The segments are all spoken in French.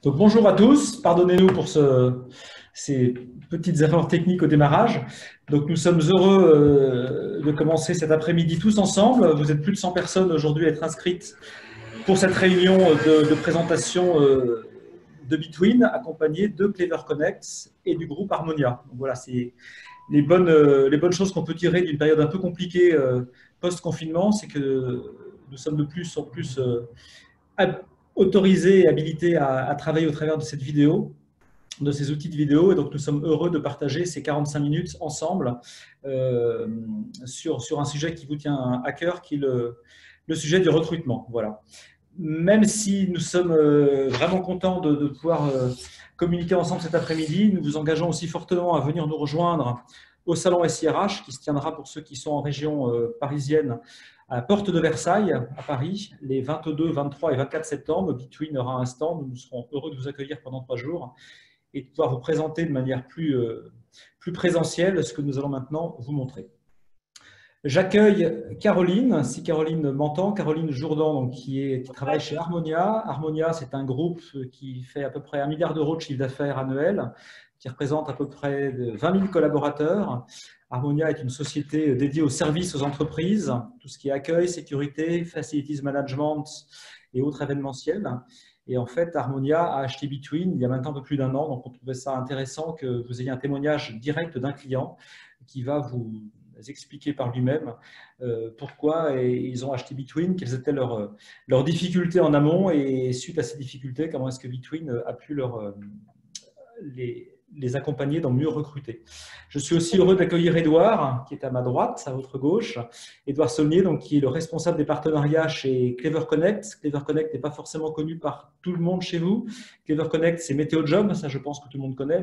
Donc, bonjour à tous, pardonnez-nous pour ces petites erreurs techniques au démarrage. Donc, nous sommes heureux de commencer cet après-midi tous ensemble. Vous êtes plus de 100 personnes aujourd'hui à être inscrites pour cette réunion de présentation de Between, accompagnée de Clever Connect et du groupe Harmonia. Donc, voilà, c'est les bonnes choses qu'on peut tirer d'une période un peu compliquée post-confinement, c'est que nous sommes de plus en plus autorisés et habilités à travailler au travers de cette vidéo, de ces outils de vidéo. Et donc, nous sommes heureux de partager ces 45 minutes ensemble euh, sur un sujet qui vous tient à cœur, qui est le sujet du recrutement. Voilà. Même si nous sommes vraiment contents de pouvoir communiquer ensemble cet après-midi, nous vous engageons aussi fortement à venir nous rejoindre au salon SIRH qui se tiendra pour ceux qui sont en région parisienne à Porte de Versailles, à Paris, les 22, 23 et 24 septembre. Between aura un stand. Nous serons heureux de vous accueillir pendant 3 jours et de pouvoir vous présenter de manière plus présentielle ce que nous allons maintenant vous montrer. J'accueille Caroline, si Caroline m'entend, Caroline Jourdan, donc, qui travaille chez Harmonia. Harmonia, c'est un groupe qui fait à peu près 1 milliard d'euros de chiffre d'affaires annuel, qui représente à peu près 20 000 collaborateurs. Harmonia est une société dédiée aux services aux entreprises, tout ce qui est accueil, sécurité, facilities management et autres événementiels. Et en fait, Harmonia a acheté Between il y a maintenant un peu plus d'1 an, donc on trouvait ça intéressant que vous ayez un témoignage direct d'un client qui va vous expliquer par lui-même pourquoi ils ont acheté Between, quelles étaient leurs difficultés en amont et suite à ces difficultés, comment est-ce que Between a pu les accompagner dans mieux recruter. Je suis aussi heureux d'accueillir Edouard, qui est à ma droite, à votre gauche. Edouard Saulnier, donc, qui est le responsable des partenariats chez Clever Connect. Clever Connect n'est pas forcément connu par tout le monde chez vous. Clever Connect, c'est Météo Job, ça je pense que tout le monde connaît,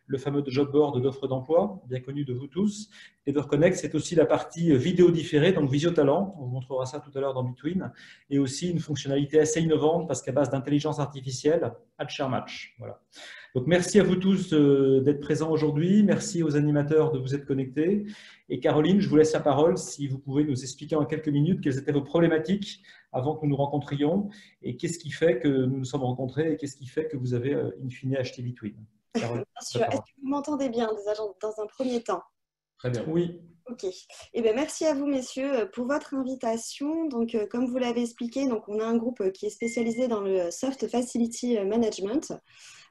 le fameux job board d'offres d'emploi, bien connu de vous tous. Clever Connect, c'est aussi la partie vidéo différée, donc Visio Talent, on vous montrera ça tout à l'heure dans Between, et aussi une fonctionnalité assez innovante parce qu'à base d'intelligence artificielle, Ad Share Match. Voilà. Donc, merci à vous tous d'être présents aujourd'hui. Merci aux animateurs de vous être connectés. Et Caroline, je vous laisse la parole si vous pouvez nous expliquer en quelques minutes quelles étaient vos problématiques avant que nous nous rencontrions et qu'est-ce qui fait que nous nous sommes rencontrés et qu'est-ce qui fait que vous avez in fine acheté Between. Bien sûr. Est-ce que vous m'entendez bien déjà dans un premier temps? Très bien. Oui. Ok. Eh bien, merci à vous, messieurs, pour votre invitation. Donc, comme vous l'avez expliqué, donc, on a un groupe qui est spécialisé dans le Soft Facility Management,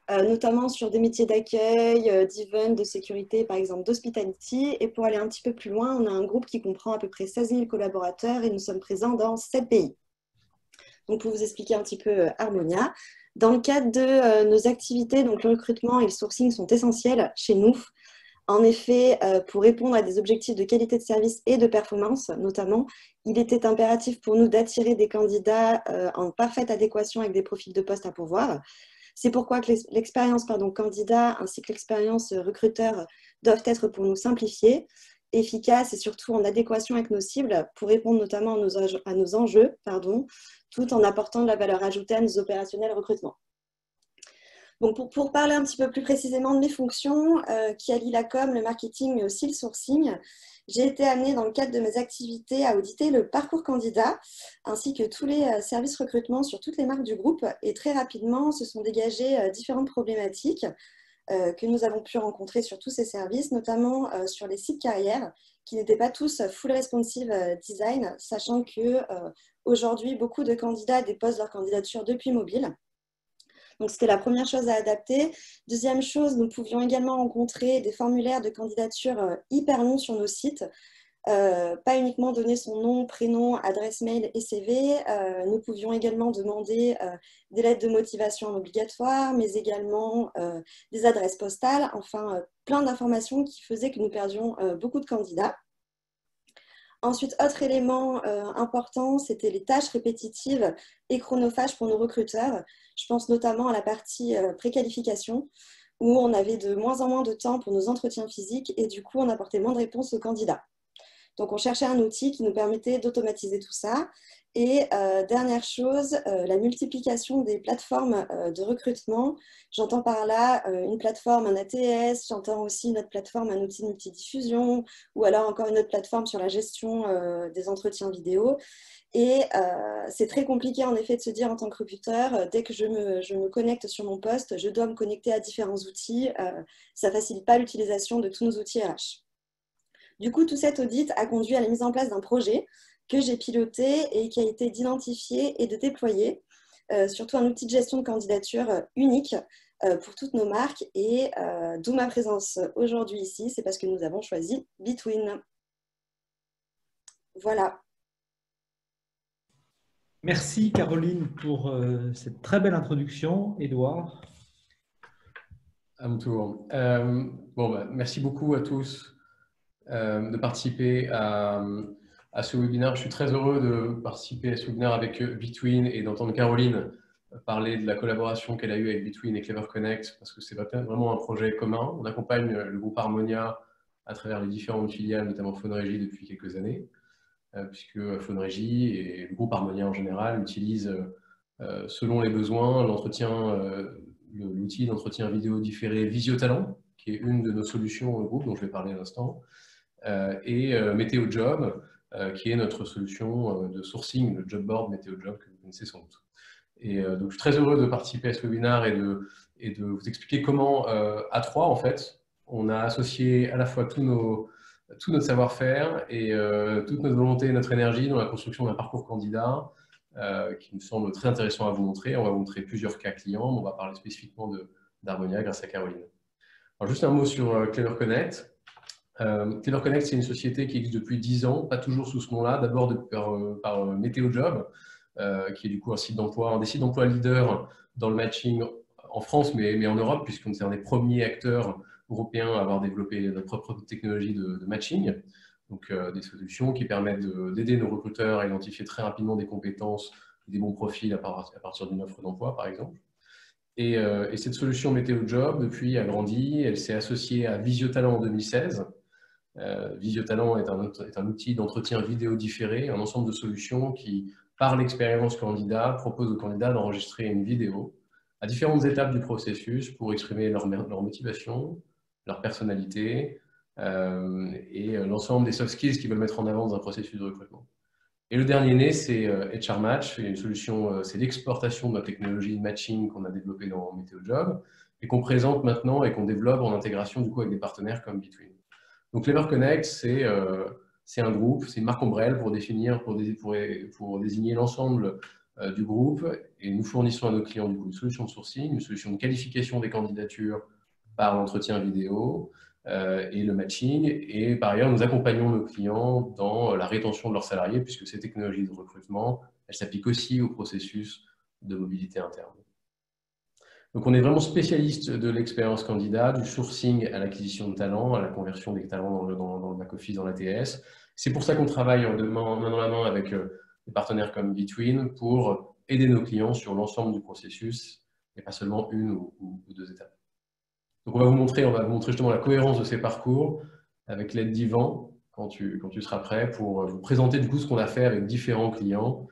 notamment sur des métiers d'accueil, d'event, de sécurité, par exemple d'hospitality. Et pour aller un petit peu plus loin, on a un groupe qui comprend à peu près 16 000 collaborateurs et nous sommes présents dans 7 pays. Donc, pour vous expliquer un petit peu Harmonia, dans le cadre de nos activités, donc le recrutement et le sourcing sont essentiels chez nous. En effet, pour répondre à des objectifs de qualité de service et de performance, notamment, il était impératif pour nous d'attirer des candidats en parfaite adéquation avec des profils de poste à pourvoir. C'est pourquoi que l'expérience candidat ainsi que l'expérience recruteur doivent être pour nous simplifiées, efficaces et surtout en adéquation avec nos cibles pour répondre notamment à nos enjeux, tout en apportant de la valeur ajoutée à nos opérationnels recrutement. Donc pour parler un petit peu plus précisément de mes fonctions, qui allient la com, le marketing, mais aussi le sourcing, j'ai été amenée dans le cadre de mes activités à auditer le parcours candidat, ainsi que tous les services recrutement sur toutes les marques du groupe. Et très rapidement, se sont dégagées différentes problématiques que nous avons pu rencontrer sur tous ces services, notamment sur les sites carrières, qui n'étaient pas tous full responsive design, sachant que aujourd'hui, beaucoup de candidats déposent leur candidature depuis mobile. Donc, c'était la première chose à adapter. Deuxième chose, nous pouvions également rencontrer des formulaires de candidature hyper longs sur nos sites. Pas uniquement donner son nom, prénom, adresse mail et CV. Nous pouvions également demander des lettres de motivation obligatoires, mais également des adresses postales. Enfin, plein d'informations qui faisaient que nous perdions beaucoup de candidats. Ensuite, autre élément important, c'était les tâches répétitives et chronophages pour nos recruteurs. Je pense notamment à la partie préqualification, où on avait de moins en moins de temps pour nos entretiens physiques et du coup, on apportait moins de réponses aux candidats. Donc, on cherchait un outil qui nous permettait d'automatiser tout ça. Et dernière chose, la multiplication des plateformes de recrutement. J'entends par là une plateforme, un ATS, j'entends aussi une autre plateforme, un outil de multidiffusion, ou alors encore une autre plateforme sur la gestion des entretiens vidéo. Et c'est très compliqué en effet de se dire en tant que recruteur, dès que je me connecte sur mon poste, je dois me connecter à différents outils. Ça ne facilite pas l'utilisation de tous nos outils RH. Du coup, tout cet audit a conduit à la mise en place d'un projet que j'ai piloté et qui a été d'identifier et de déployer, surtout un outil de gestion de candidature unique pour toutes nos marques. Et d'où ma présence aujourd'hui ici, c'est parce que nous avons choisi Between. Voilà. Merci Caroline pour cette très belle introduction. Édouard. À mon tour. Merci beaucoup à tous de participer à ce webinaire. Je suis très heureux de participer à ce webinaire avec Between et d'entendre Caroline parler de la collaboration qu'elle a eue avec Between et Clever Connect, parce que c'est vraiment un projet commun. On accompagne le groupe Harmonia à travers les différentes filiales, notamment Phonerégie, depuis quelques années, puisque Phonerégie et le groupe Harmonia en général utilisent, selon les besoins, l'outil d'entretien vidéo différé Visio-Talent, qui est une de nos solutions au groupe, dont je vais parler à l'instant, et Météo Job, qui est notre solution de sourcing, le job board Météo Job que vous connaissez sans doute. Et donc, je suis très heureux de participer à ce webinaire et de vous expliquer comment, à trois, en fait, on a associé à la fois tout notre savoir-faire et toute notre volonté et notre énergie dans la construction d'un parcours candidat qui me semble très intéressant à vous montrer. On va vous montrer plusieurs cas clients, mais on va parler spécifiquement d'Harmonia grâce à Caroline. Alors, juste un mot sur Clever Connect. Clever Connect, c'est une société qui existe depuis 10 ans, pas toujours sous ce nom-là, d'abord par Météo Job, qui est du coup un des sites d'emploi leader dans le matching en France, mais en Europe, puisqu'on est un des premiers acteurs européens à avoir développé notre propre technologie de matching. Donc, des solutions qui permettent d'aider nos recruteurs à identifier très rapidement des compétences et des bons profils à partir d'une offre d'emploi, par exemple. Et cette solution Météo Job, depuis, a grandi. Elle s'est associée à Visio-Talent en 2016. Visio-Talent est un outil d'entretien vidéo différé, un ensemble de solutions qui, par l'expérience candidat, propose aux candidats d'enregistrer une vidéo à différentes étapes du processus pour exprimer leur motivation, leur personnalité et l'ensemble des soft skills qu'ils veulent mettre en avant dans un processus de recrutement. Et le dernier né, c'est HR Match. C'est une solution, c'est l'exportation de notre technologie de matching qu'on a développée dans Météo Job et qu'on présente maintenant et qu'on développe en intégration du coup avec des partenaires comme Between. Donc, Clever Connect, c'est un groupe, c'est une marque ombrelle pour désigner l'ensemble du groupe. Et nous fournissons à nos clients du coup, une solution de sourcing, une solution de qualification des candidatures par l'entretien vidéo et le matching. Et par ailleurs, nous accompagnons nos clients dans la rétention de leurs salariés, puisque ces technologies de recrutement, elles s'appliquent aussi au processus de mobilité interne. Donc, on est vraiment spécialiste de l'expérience candidat, du sourcing à l'acquisition de talents, à la conversion des talents dans le back-office, dans l'ATS. C'est pour ça qu'on travaille main dans la main avec des partenaires comme Between pour aider nos clients sur l'ensemble du processus et pas seulement une ou deux étapes. Donc, on va vous montrer justement la cohérence de ces parcours avec l'aide d'Yvan quand tu seras prêt pour vous présenter du coup ce qu'on a fait avec différents clients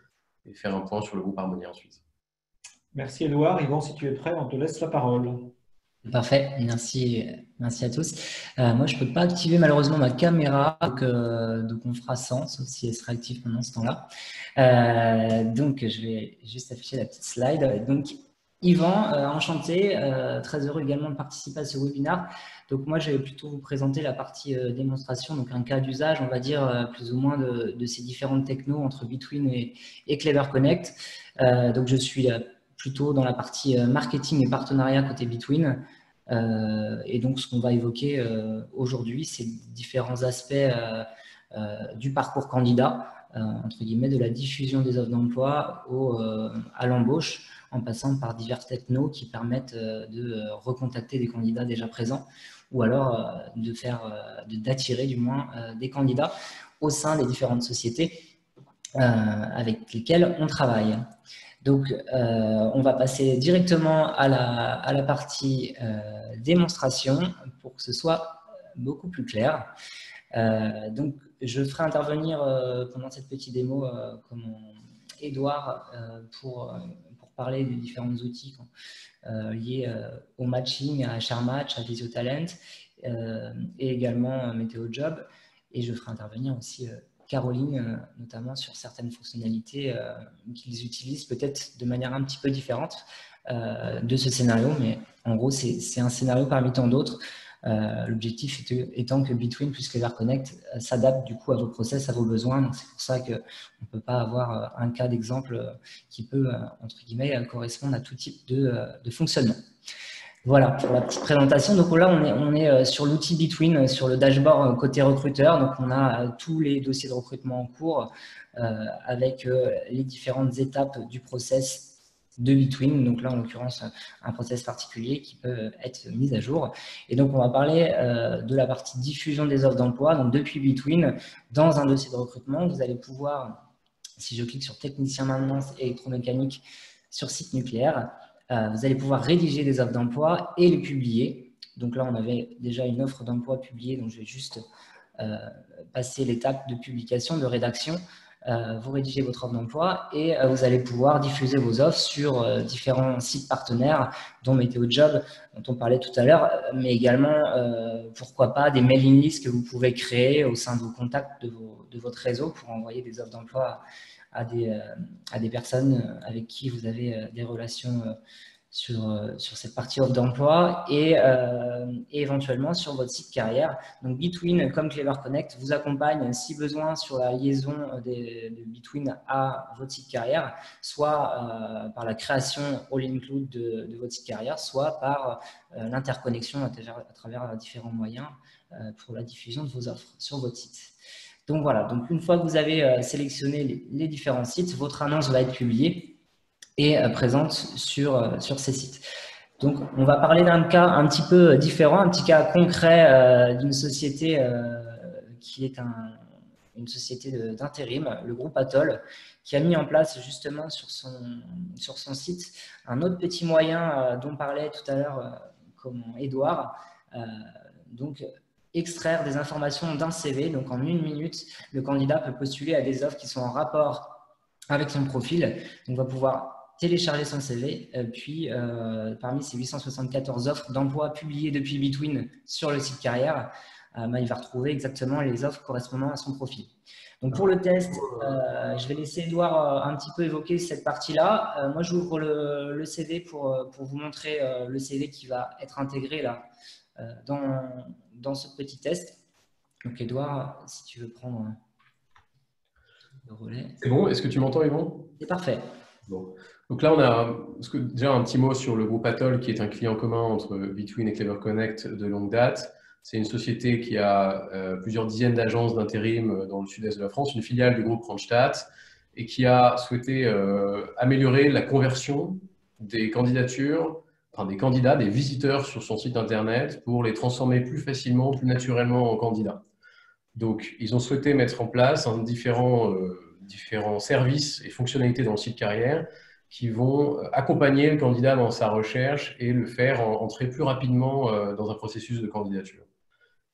et faire un point sur le groupe Harmonia ensuite. Merci Édouard. Yvan, si tu es prêt, on te laisse la parole. Parfait, merci à tous. Moi, je ne peux pas activer malheureusement ma caméra, donc on fera sans, sauf si elle sera active pendant ce temps-là. Donc, je vais juste afficher la petite slide. Donc, Yvan, enchanté, très heureux également de participer à ce webinaire. Donc, moi, je vais plutôt vous présenter la partie démonstration, donc un cas d'usage, on va dire, plus ou moins de ces différentes technos entre Between et Clever Connect. Donc, je suis plutôt dans la partie marketing et partenariat côté Between. Et donc, ce qu'on va évoquer aujourd'hui, c'est différents aspects du parcours candidat, entre guillemets, de la diffusion des offres d'emploi à l'embauche, en passant par divers technos qui permettent de recontacter des candidats déjà présents ou alors d'attirer du moins des candidats au sein des différentes sociétés avec lesquelles on travaille. Donc, on va passer directement à la partie démonstration pour que ce soit beaucoup plus clair. Donc, je ferai intervenir pendant cette petite démo Édouard pour parler des différents outils liés au matching, à HR Match, à Visio-Talent et également Météo Job. Et je ferai intervenir aussi Caroline, notamment sur certaines fonctionnalités qu'ils utilisent peut-être de manière un petit peu différente de ce scénario, mais en gros, c'est un scénario parmi tant d'autres. L'objectif étant que Between plus Clever Connect s'adapte du coup à vos process, à vos besoins. Donc c'est pour ça qu'on ne peut pas avoir un cas d'exemple qui peut, entre guillemets, correspondre à tout type de fonctionnement. Voilà pour la petite présentation. Donc là, on est sur l'outil Between, sur le dashboard côté recruteur. Donc on a tous les dossiers de recrutement en cours avec les différentes étapes du process de Between. Donc là, en l'occurrence, un process particulier qui peut être mis à jour. Et donc, on va parler de la partie diffusion des offres d'emploi. Donc, depuis Between, dans un dossier de recrutement, vous allez pouvoir, si je clique sur technicien maintenance électromécanique sur site nucléaire, vous allez pouvoir rédiger des offres d'emploi et les publier. Donc là, on avait déjà une offre d'emploi publiée, donc je vais juste passer l'étape de publication, de rédaction. Vous rédigez votre offre d'emploi et vous allez pouvoir diffuser vos offres sur différents sites partenaires, dont Météo Job, dont on parlait tout à l'heure, mais également, pourquoi pas, des mailing lists que vous pouvez créer au sein de vos contacts de votre réseau pour envoyer des offres d'emploi à des personnes avec qui vous avez des relations sur cette partie offre d'emploi et éventuellement sur votre site carrière. Donc Between, comme Clever Connect, vous accompagne si besoin sur la liaison de Between à votre site carrière, soit par la création all-include de votre site carrière, soit par l'interconnexion à travers différents moyens pour la diffusion de vos offres sur votre site. Donc voilà, donc une fois que vous avez sélectionné les différents sites, votre annonce va être publiée et présente sur ces sites. Donc, on va parler d'un cas un petit peu différent, un petit cas concret d'une société qui est une société d'intérim, le groupe Atoll, qui a mis en place justement sur son site un autre petit moyen dont parlait tout à l'heure Edouard, donc extraire des informations d'un CV. Donc, en 1 minute, le candidat peut postuler à des offres qui sont en rapport avec son profil. Donc, on va pouvoir télécharger son CV, puis parmi ces 874 offres d'emploi publiées depuis Between sur le site carrière, il va retrouver exactement les offres correspondant à son profil. Donc pour le test, je vais laisser Edouard un petit peu évoquer cette partie-là. Moi, j'ouvre le CV pour vous montrer le CV qui va être intégré là dans ce petit test. Donc Edouard, si tu veux prendre le relais. C'est bon, est-ce que tu m'entends, Yvon? C'est parfait. Bon. Donc là, on a déjà un petit mot sur le groupe Atoll, qui est un client commun entre Between et Clever Connect de longue date. C'est une société qui a plusieurs dizaines d'agences d'intérim dans le sud-est de la France, une filiale du groupe Randstad, et qui a souhaité améliorer la conversion des candidatures, enfin des candidats, des visiteurs sur son site internet pour les transformer plus facilement, plus naturellement en candidats. Donc, ils ont souhaité mettre en place différents services et fonctionnalités dans le site carrière qui vont accompagner le candidat dans sa recherche et le faire entrer plus rapidement dans un processus de candidature.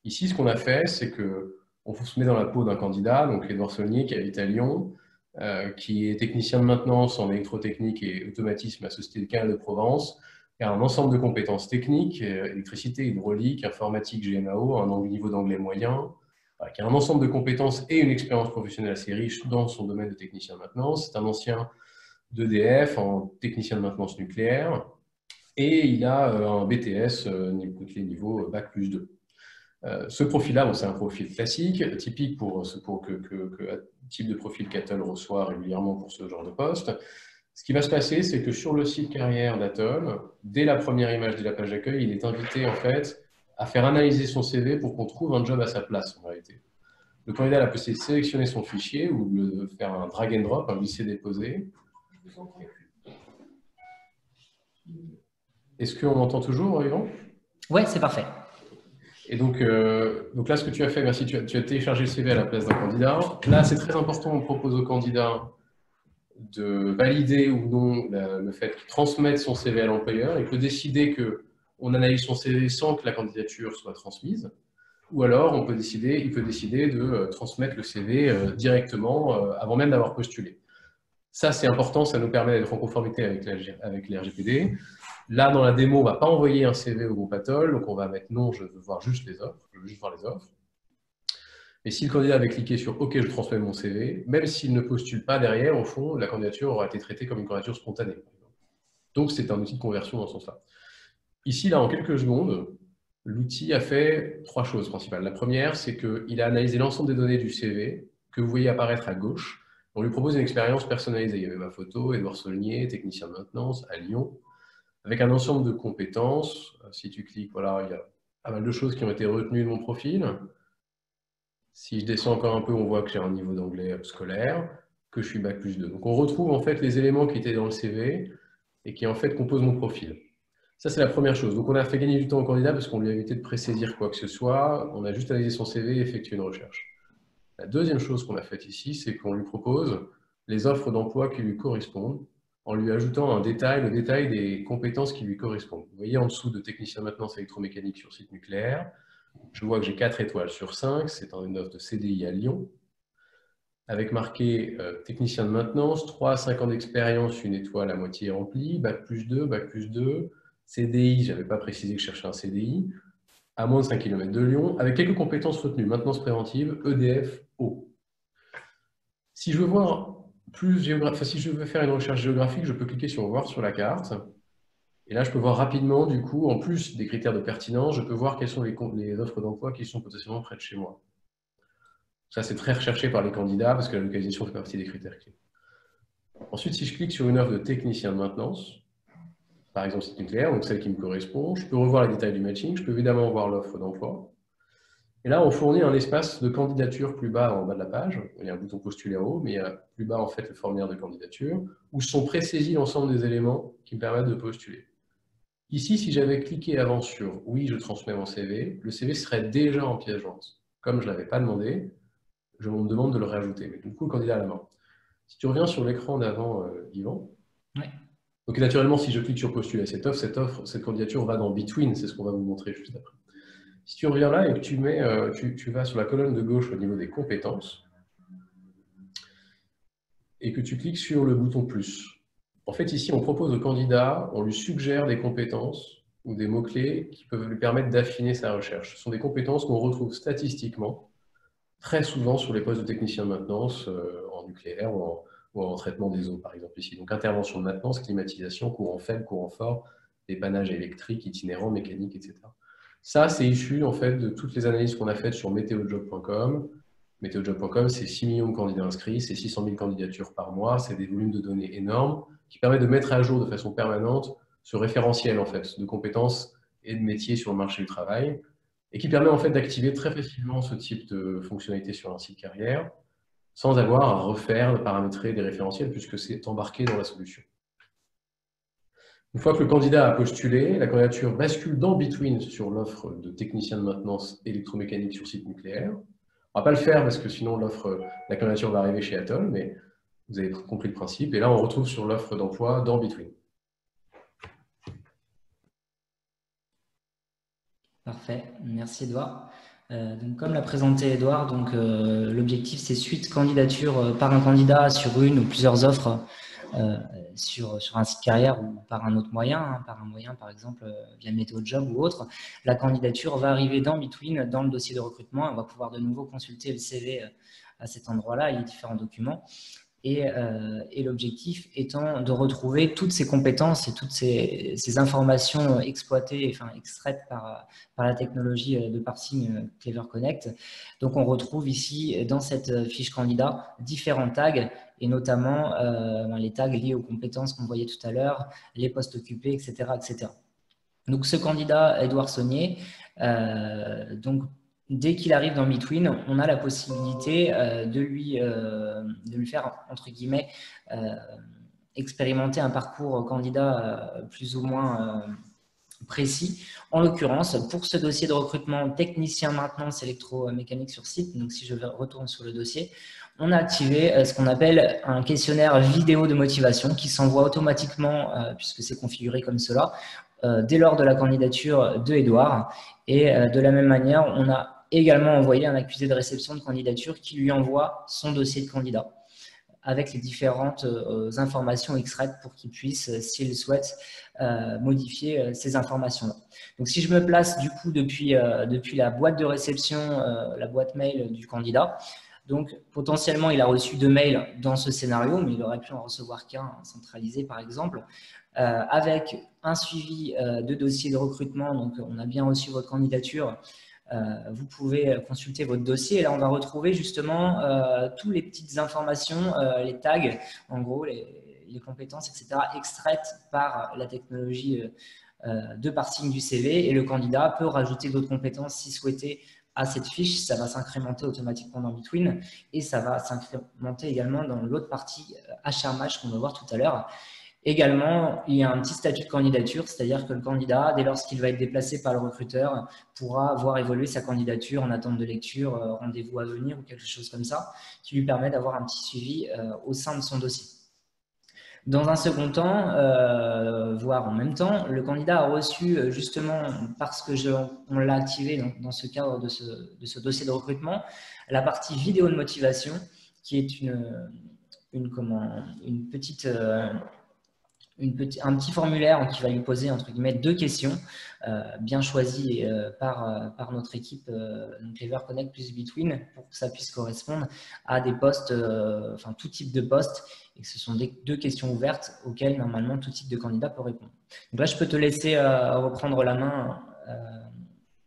Ici, ce qu'on a fait, c'est qu'on se met dans la peau d'un candidat, donc Edouard Saulnier, qui habite à Lyon, qui est technicien de maintenance en électrotechnique et automatisme à la Société de Canal de Provence, qui a un ensemble de compétences techniques, électricité, hydraulique, informatique, GMAO, un niveau d'anglais moyen, qui a un ensemble de compétences et une expérience professionnelle assez riche dans son domaine de technicien de maintenance. C'est un ancien d'EDF en technicien de maintenance nucléaire et il a un BTS niveau Bac plus 2. Ce profil-là, c'est un profil classique, typique pour type de profil qu'Atoll reçoit régulièrement pour ce genre de poste. Ce qui va se passer, c'est que sur le site carrière d'Atoll, dès la première image de la page d'accueil, il est invité en fait à faire analyser son CV pour qu'on trouve un job à sa place en réalité. Le candidat a possibilité de sélectionner son fichier ou de faire un drag and drop, un glisser-déposer. Est-ce qu'on m'entend toujours, Yvan? Oui, c'est parfait. Et donc là, ce que tu as fait, merci, tu as téléchargé le CV à la place d'un candidat. Là, c'est très important, on propose au candidat de valider ou non le fait qu'il transmette son CV à l'employeur. Il peut décider qu'on analyse son CV sans que la candidature soit transmise. Ou alors, il peut décider de transmettre le CV directement avant même d'avoir postulé. Ça, c'est important, ça nous permet d'être en conformité avec les RGPD. Là, dans la démo, on ne va pas envoyer un CV au groupe Atoll, donc on va mettre non, je veux voir juste les offres, je veux juste voir les offres. Et si le candidat avait cliqué sur « OK, je transmets mon CV », même s'il ne postule pas derrière, au fond, la candidature aura été traitée comme une candidature spontanée. Donc, c'est un outil de conversion dans ce sens-là. Ici, là, en quelques secondes, l'outil a fait 3 choses principales. La première, c'est qu'il a analysé l'ensemble des données du CV que vous voyez apparaître à gauche. On lui propose une expérience personnalisée. Il y avait ma photo, Édouard Saulnier, technicien de maintenance à Lyon, avec un ensemble de compétences. Si tu cliques, voilà, il y a pas mal de choses qui ont été retenues de mon profil. Si je descends encore un peu, on voit que j'ai un niveau d'anglais scolaire, que je suis Bac+2. Donc on retrouve en fait les éléments qui étaient dans le CV et qui en fait composent mon profil. Ça, c'est la première chose. Donc on a fait gagner du temps au candidat parce qu'on lui a évité de présaisir quoi que ce soit. On a juste analysé son CV et effectué une recherche. La deuxième chose qu'on a faite ici, c'est qu'on lui propose les offres d'emploi qui lui correspondent en lui ajoutant un détail, le détail des compétences qui lui correspondent. Vous voyez en dessous de technicien de maintenance électromécanique sur site nucléaire, je vois que j'ai 4 étoiles sur 5, c'est une offre de CDI à Lyon, avec marqué technicien de maintenance, 3 à 5 ans d'expérience, une étoile à moitié remplie, Bac+2, CDI, je n'avais pas précisé que je cherchais un CDI, à moins de 5 km de Lyon, avec quelques compétences retenues, maintenance préventive, EDF, eau. Si je veux voir si je veux faire une recherche géographique, je peux cliquer sur voir sur la carte. Et là, je peux voir rapidement, du coup, en plus des critères de pertinence, je peux voir quelles sont les offres d'emploi qui sont potentiellement près de chez moi. Ça, c'est très recherché par les candidats parce que la localisation fait partie des critères clés. Ensuite, si je clique sur une offre de technicien de maintenance, par exemple site nucléaire, donc celle qui me correspond, je peux revoir les détails du matching, je peux évidemment voir l'offre d'emploi. Et là, on fournit un espace de candidature plus bas en bas de la page. Il y a un bouton postuler en haut, mais il y a plus bas en fait le formulaire de candidature où sont présaisis l'ensemble des éléments qui me permettent de postuler. Ici, si j'avais cliqué avant sur « Oui, je transmets mon CV », le CV serait déjà en pièce jointe. Comme je ne l'avais pas demandé, je me demande de le rajouter. Mais du coup, le candidat a la main. Si tu reviens sur l'écran d'avant, Yvan, ouais. Donc naturellement, si je clique sur « Postuler cette cette candidature va dans Between », c'est ce qu'on va vous montrer juste après. Si tu reviens là et que tu vas sur la colonne de gauche au niveau des compétences et que tu cliques sur le bouton « Plus », en fait, ici, on propose au candidat, on lui suggère des compétences ou des mots-clés qui peuvent lui permettre d'affiner sa recherche. Ce sont des compétences qu'on retrouve statistiquement très souvent sur les postes de technicien de maintenance en nucléaire ou en traitement des eaux, par exemple ici. Donc, intervention de maintenance, climatisation, courant faible, courant fort, dépannage électrique, itinérant, mécanique, etc. Ça, c'est issu en fait de toutes les analyses qu'on a faites sur météojob.com. Météojob.com, c'est 6 millions de candidats inscrits, c'est 600 000 candidatures par mois, c'est des volumes de données énormes qui permettent de mettre à jour de façon permanente ce référentiel en fait, de compétences et de métiers sur le marché du travail et qui permet en fait d'activer très facilement ce type de fonctionnalité sur un site carrière sans avoir à refaire, de paramétrer des référentiels puisque c'est embarqué dans la solution. Une fois que le candidat a postulé, la candidature bascule dans Between sur l'offre de technicien de maintenance électromécanique sur site nucléaire. On ne va pas le faire parce que sinon la candidature va arriver chez Atoll, mais vous avez compris le principe. Et là, on retrouve sur l'offre d'emploi dans Between. Parfait, merci Edouard. Donc, comme l'a présenté Edouard, l'objectif c'est suite candidature par un candidat sur une ou plusieurs offres sur un site carrière ou par un autre moyen, par exemple via MétéoJob ou autre. La candidature va arriver dans Between, dans le dossier de recrutement. On va pouvoir de nouveau consulter le CV à cet endroit-là et les différents documents. Et l'objectif étant de retrouver toutes ces compétences et toutes ces informations exploitées, enfin extraites par la technologie de parsing Clever Connect. Donc, on retrouve ici, dans cette fiche candidat, différents tags, et notamment les tags liés aux compétences qu'on voyait tout à l'heure, les postes occupés, etc., etc. Donc, ce candidat, Édouard Saulnier, dès qu'il arrive dans Between, on a la possibilité de lui faire, entre guillemets, expérimenter un parcours candidat plus ou moins précis. En l'occurrence, pour ce dossier de recrutement technicien maintenance électromécanique sur site, donc si je retourne sur le dossier, on a activé ce qu'on appelle un questionnaire vidéo de motivation qui s'envoie automatiquement, puisque c'est configuré comme cela, dès lors de la candidature de Edouard. Et de la même manière, on a également envoyé un accusé de réception de candidature qui lui envoie son dossier de candidat avec les différentes informations extraites pour qu'ils puissent, s'ils le souhaitent, modifier ces informations-là. Donc, si je me place du coup depuis la boîte de réception, la boîte mail du candidat, donc potentiellement il a reçu 2 mails dans ce scénario, mais il aurait pu en recevoir qu'un centralisé par exemple, avec un suivi de dossier de recrutement. Donc, on a bien reçu votre candidature. Vous pouvez consulter votre dossier et là on va retrouver justement toutes les petites informations, les tags, en gros les compétences, etc. extraites par la technologie de parsing du CV, et le candidat peut rajouter d'autres compétences si souhaité à cette fiche. Ça va s'incrémenter automatiquement dans Between et ça va s'incrémenter également dans l'autre partie HR Match qu'on va voir tout à l'heure. Également, il y a un petit statut de candidature, c'est-à-dire que le candidat, dès lors qu'il va être déplacé par le recruteur, pourra voir évoluer sa candidature en attente de lecture, rendez-vous à venir ou quelque chose comme ça, qui lui permet d'avoir un petit suivi au sein de son dossier. Dans un second temps, voire en même temps, le candidat a reçu justement, parce que on l'a activé dans ce cadre de ce dossier de recrutement, la partie vidéo de motivation, qui est un petit formulaire qui va lui poser entre guillemets 2 questions bien choisies par notre équipe Clever Connect plus Between, pour que ça puisse correspondre à des postes, enfin tout type de postes, et que ce sont 2 questions ouvertes auxquelles normalement tout type de candidat peut répondre. Donc là, je peux te laisser reprendre la main.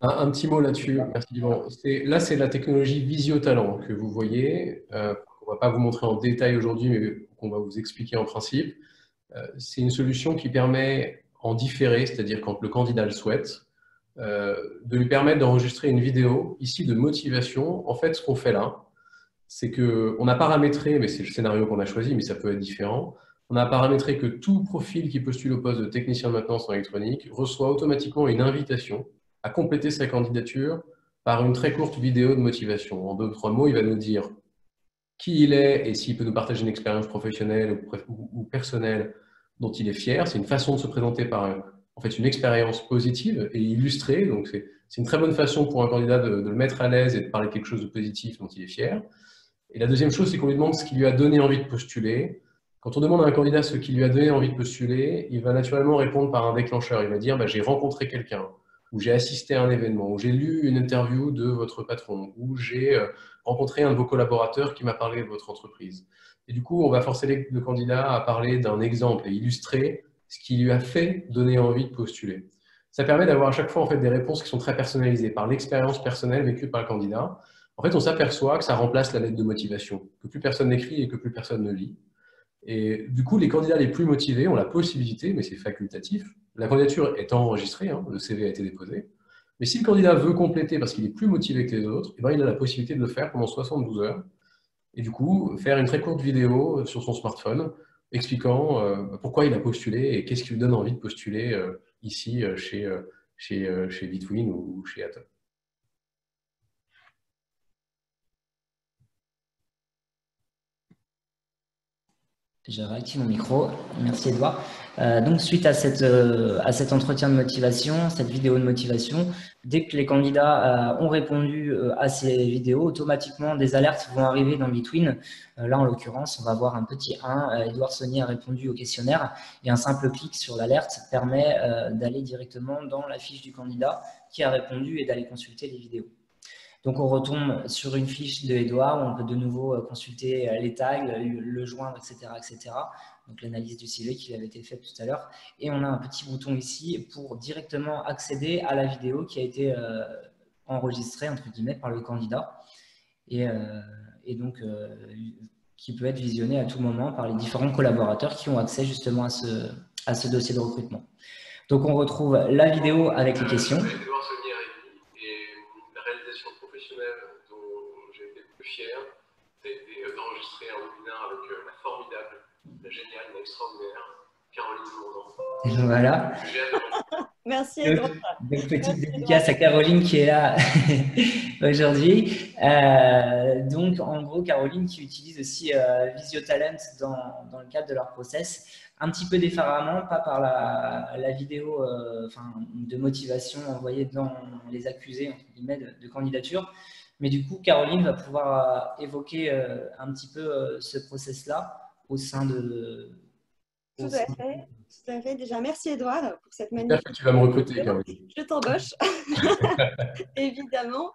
Un petit mot là-dessus, merci Yvan. Là, c'est la technologie Visio-Talent que vous voyez. On ne va pas vous montrer en détail aujourd'hui, mais qu'on va vous expliquer en principe. C'est une solution qui permet en différé, c'est-à-dire quand le candidat le souhaite, de lui permettre d'enregistrer une vidéo ici de motivation. En fait, ce qu'on fait là, c'est qu'on a paramétré, mais c'est le scénario qu'on a choisi, mais ça peut être différent, on a paramétré que tout profil qui postule au poste de technicien de maintenance en électronique reçoit automatiquement une invitation à compléter sa candidature par une très courte vidéo de motivation. En d'autres mots, il va nous dire qui il est et s'il peut nous partager une expérience professionnelle ou personnelle dont il est fier. C'est une façon de se présenter par en fait une expérience positive et illustrée. Donc c'est une très bonne façon pour un candidat de le mettre à l'aise et de parler de quelque chose de positif dont il est fier. Et la deuxième chose, c'est qu'on lui demande ce qui lui a donné envie de postuler. Quand on demande à un candidat ce qui lui a donné envie de postuler, il va naturellement répondre par un déclencheur. Il va dire j'ai rencontré quelqu'un, ou j'ai assisté à un événement, ou j'ai lu une interview de votre patron, ou j'ai rencontré un de vos collaborateurs qui m'a parlé de votre entreprise. Et du coup, on va forcer le candidat à parler d'un exemple et illustrer ce qui lui a fait donner envie de postuler. Ça permet d'avoir à chaque fois en fait, des réponses qui sont très personnalisées par l'expérience personnelle vécue par le candidat. En fait, on s'aperçoit que ça remplace la lettre de motivation, que plus personne n'écrit et que plus personne ne lit. Et du coup, les candidats les plus motivés ont la possibilité, mais c'est facultatif, la candidature est enregistrée, hein, le CV a été déposé, mais si le candidat veut compléter parce qu'il est plus motivé que les autres, eh ben, il a la possibilité de le faire pendant 72 heures, et du coup, faire une très courte vidéo sur son smartphone expliquant pourquoi il a postulé et qu'est-ce qui lui donne envie de postuler ici chez Between ou chez Atom. Je réactive mon micro. Merci Edouard. Donc suite à cet entretien de motivation, cette vidéo de motivation, dès que les candidats ont répondu à ces vidéos, automatiquement des alertes vont arriver dans Between. Là en l'occurrence, on va voir un petit 1. Edouard Saunier a répondu au questionnaire et un simple clic sur l'alerte permet d'aller directement dans la fiche du candidat qui a répondu et d'aller consulter les vidéos. Donc, on retombe sur une fiche de Edouard où on peut de nouveau consulter les tags, le joindre, etc., etc. Donc, l'analyse du CV qui avait été faite tout à l'heure. Et on a un petit bouton ici pour directement accéder à la vidéo qui a été enregistrée, entre guillemets, par le candidat. Et donc, qui peut être visionnée à tout moment par les différents collaborateurs qui ont accès justement à ce dossier de recrutement. Donc, on retrouve la vidéo avec les questions. Dont j'ai été le plus fier, ça a été d'enregistrer un webinaire avec la formidable, la géniale, l'extraordinaire Caroline Jourdan. Voilà. Merci Edouard. Donc, petite dédicace à Caroline qui est là aujourd'hui. Donc, en gros, Caroline qui utilise aussi Visio-Talent dans le cadre de leur process, un petit peu différemment, pas par la vidéo de motivation envoyée dans les accusés entre guillemets, de candidature, Mais du coup, Caroline va pouvoir évoquer un petit peu ce process-là au sein de… Tout à fait. Tout à fait. Déjà, merci Edouard pour cette J'espère magnifique que tu vas me recruter, vidéo. Caroline. Je t'embauche, évidemment.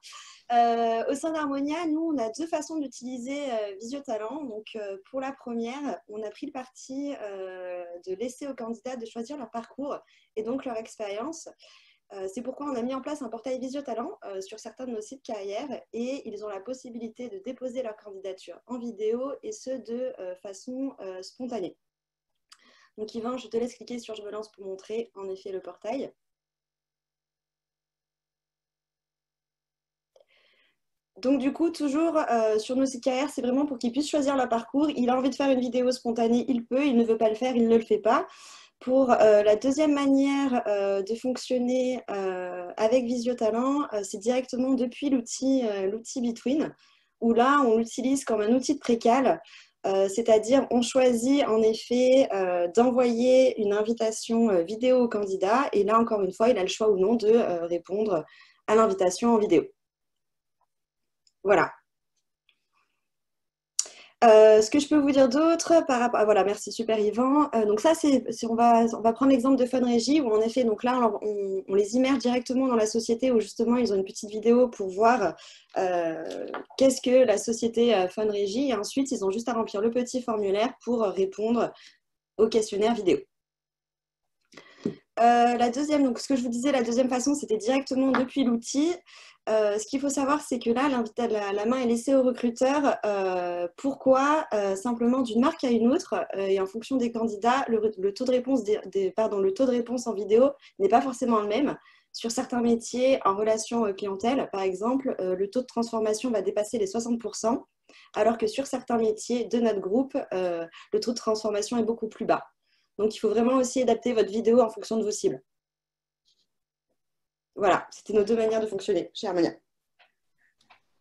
Au sein d'Harmonia, nous, on a deux façons d'utiliser Visio-Talent. Donc, pour la première, on a pris le parti de laisser aux candidats de choisir leur parcours et donc leur expérience. C'est pourquoi on a mis en place un portail Visio-Talent sur certains de nos sites carrières et ils ont la possibilité de déposer leur candidature en vidéo et ce de façon spontanée. Donc Yvan, je te laisse cliquer sur « Je me lance » pour montrer en effet le portail. Donc du coup, toujours sur nos sites carrières, c'est vraiment pour qu'ils puissent choisir leur parcours. Il a envie de faire une vidéo spontanée, il peut. Il ne veut pas le faire, il ne le fait pas. Pour la deuxième manière de fonctionner avec Visio-Talent, c'est directement depuis l'outil Between, où là, on l'utilise comme un outil de précal. C'est-à-dire, on choisit en effet d'envoyer une invitation vidéo au candidat. Et là, encore une fois, il a le choix ou non de répondre à l'invitation en vidéo. Voilà. Ce que je peux vous dire d'autre par rapport… voilà, merci, super Yvan. Donc ça, on va prendre l'exemple de FunRégie où en effet, donc là, on les immerge directement dans la société où justement, ils ont une petite vidéo pour voir qu'est-ce que la société FunRégie et ensuite, ils ont juste à remplir le petit formulaire pour répondre au questionnaire vidéo. La deuxième, donc ce que je vous disais, la deuxième façon, c'était directement depuis l'outil. Ce qu'il faut savoir, c'est que là, la main est laissée au recruteur. Pourquoi simplement d'une marque à une autre et en fonction des candidats, le taux de réponse en vidéo n'est pas forcément le même. Sur certains métiers, en relation clientèle, par exemple, le taux de transformation va dépasser les 60%, alors que sur certains métiers de notre groupe, le taux de transformation est beaucoup plus bas. Donc, il faut vraiment aussi adapter votre vidéo en fonction de vos cibles. Voilà, c'était nos deux manières de fonctionner chez Harmonia.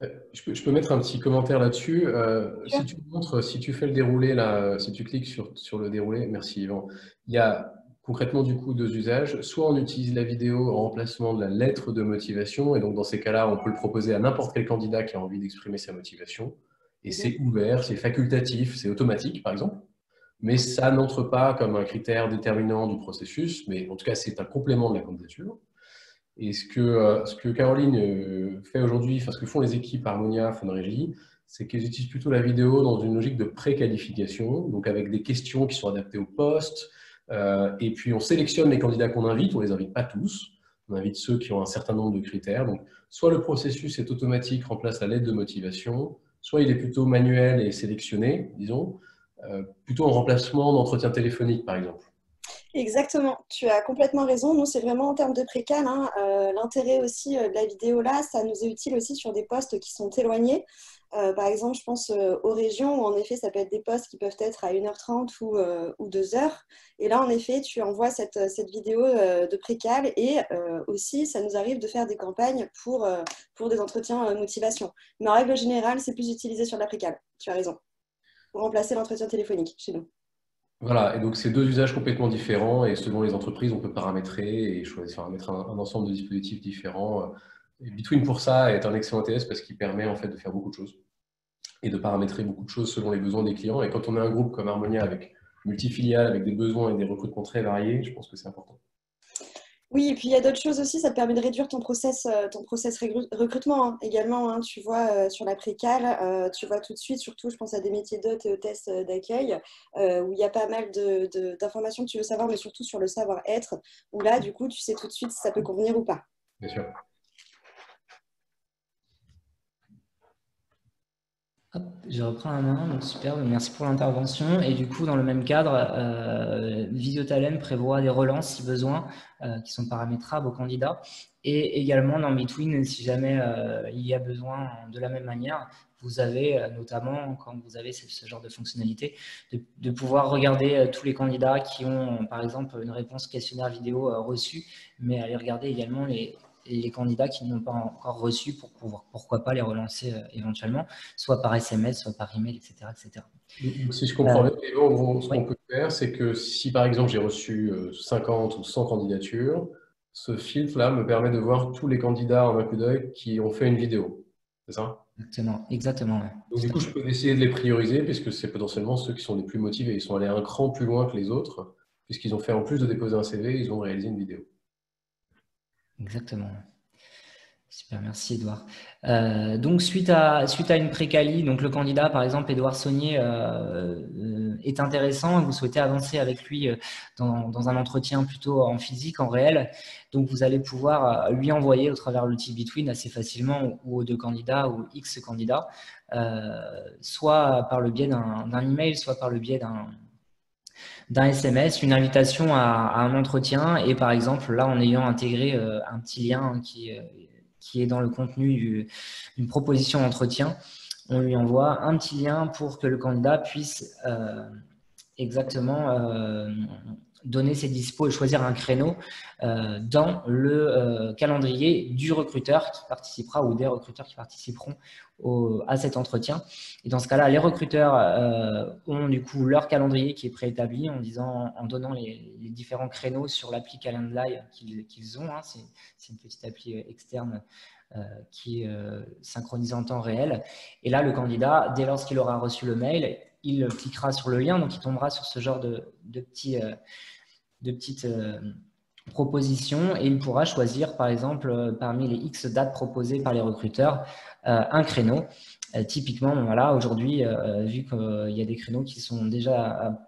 Je peux mettre un petit commentaire là-dessus. Si tu montres, si tu fais le déroulé, là, si tu cliques sur le déroulé, merci Yvan, il y a concrètement du coup deux usages. Soit on utilise la vidéo en remplacement de la lettre de motivation, et donc dans ces cas-là, on peut le proposer à n'importe quel candidat qui a envie d'exprimer sa motivation. Et c'est ouvert, c'est facultatif, c'est automatique par exemple. Mais ça n'entre pas comme un critère déterminant du processus, mais en tout cas, c'est un complément de la candidature. Et ce que Caroline fait aujourd'hui, enfin ce que font les équipes Harmonia, FunRégie, c'est qu'ils utilisent plutôt la vidéo dans une logique de préqualification, donc avec des questions qui sont adaptées au poste. Et puis on sélectionne les candidats qu'on invite, on ne les invite pas tous, on invite ceux qui ont un certain nombre de critères. Donc soit le processus est automatique, remplace la lettre de motivation, soit il est plutôt manuel et sélectionné, disons, plutôt en remplacement d'entretien téléphonique, par exemple. Exactement, tu as complètement raison. Nous, c'est vraiment en termes de précal. Hein. L'intérêt aussi de la vidéo là, ça nous est utile aussi sur des postes qui sont éloignés. Par exemple, je pense aux régions où en effet, ça peut être des postes qui peuvent être à 1h30 ou 2h. Et là, en effet, tu envoies cette vidéo de précal et aussi, ça nous arrive de faire des campagnes pour des entretiens motivation. Mais en règle générale, c'est plus utilisé sur la précal. Tu as raison. Pour remplacer l'entretien téléphonique chez nous. Voilà, et donc c'est deux usages complètement différents et selon les entreprises, on peut paramétrer et choisir, mettre un ensemble de dispositifs différents. Et Between pour ça est un excellent TS parce qu'il permet en fait de faire beaucoup de choses et de paramétrer beaucoup de choses selon les besoins des clients. Et quand on est un groupe comme Harmonia avec multifiliales, avec des besoins et des recrutements très variés, je pense que c'est important. Oui, et puis il y a d'autres choses aussi, ça te permet de réduire ton process recrutement hein, également. Hein, tu vois, sur la précale, tu vois tout de suite, surtout je pense à des métiers d'hôtes et hôtesses d'accueil, où il y a pas mal d'informations que tu veux savoir, mais surtout sur le savoir-être, où là, du coup, tu sais tout de suite si ça peut convenir ou pas. Bien sûr. Hop, je reprends la main, donc super, merci pour l'intervention. Et du coup, dans le même cadre, Visio-Talent prévoit des relances si besoin, qui sont paramétrables aux candidats. Et également dans Between, si jamais il y a besoin de la même manière, vous avez notamment, quand vous avez ce genre de fonctionnalité, de pouvoir regarder tous les candidats qui ont, par exemple, une réponse questionnaire vidéo reçue, mais aller regarder également les candidats qui n'ont pas encore reçu pour pouvoir, pourquoi pas, les relancer éventuellement, soit par SMS, soit par email, etc. etc. Donc, si je comprends bien, ce qu'on peut faire, c'est que si par exemple j'ai reçu 50 ou 100 candidatures, ce filtre-là me permet de voir tous les candidats en un coup d'œil qui ont fait une vidéo. C'est ça? Exactement. Ouais. Donc, du coup, je peux essayer de les prioriser puisque c'est potentiellement ceux qui sont les plus motivés. Ils sont allés un cran plus loin que les autres puisqu'ils ont fait, en plus de déposer un CV, ils ont réalisé une vidéo. Exactement. Super, merci Edouard. Donc suite à une préquali, donc le candidat par exemple Edouard Saunier est intéressant et vous souhaitez avancer avec lui dans un entretien plutôt en physique, en réel. Donc vous allez pouvoir lui envoyer au travers l'outil Between assez facilement ou aux deux candidats ou X candidats, soit par le biais d'un email, soit par le biais d'un SMS, une invitation à un entretien et par exemple là en ayant intégré un petit lien qui est dans le contenu d'une proposition d'entretien, on lui envoie un petit lien pour que le candidat puisse exactement donner ses dispos et choisir un créneau dans le calendrier du recruteur qui participera ou des recruteurs qui participeront à cet entretien. Et dans ce cas-là, les recruteurs ont du coup leur calendrier qui est préétabli en donnant les différents créneaux sur l'appli Calendly qu'ils ont. Hein. C'est une petite appli externe qui est synchronisée en temps réel. Et là, le candidat, dès lors qu'il aura reçu le mail, il cliquera sur le lien, donc il tombera sur ce genre de petites propositions et il pourra choisir, par exemple, parmi les X dates proposées par les recruteurs, un créneau. Typiquement, voilà, aujourd'hui, vu qu'il y a des créneaux qui sont déjà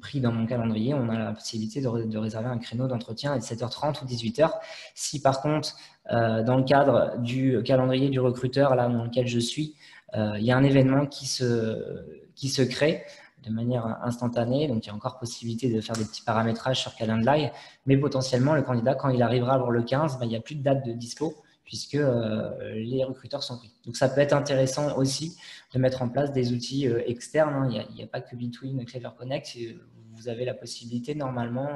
pris dans mon calendrier, on a la possibilité de réserver un créneau d'entretien à 17h30 ou 18h. Si par contre, dans le cadre du calendrier du recruteur, là dans lequel je suis, il y a un événement qui se crée de manière instantanée, donc il y a encore possibilité de faire des petits paramétrages sur Calendly, mais potentiellement le candidat, quand il arrivera à voir le 15, il n'y a plus de date de dispo puisque les recruteurs sont pris. Donc ça peut être intéressant aussi de mettre en place des outils externes, hein. Il n'y a pas que Between, Clever Connect, vous avez la possibilité normalement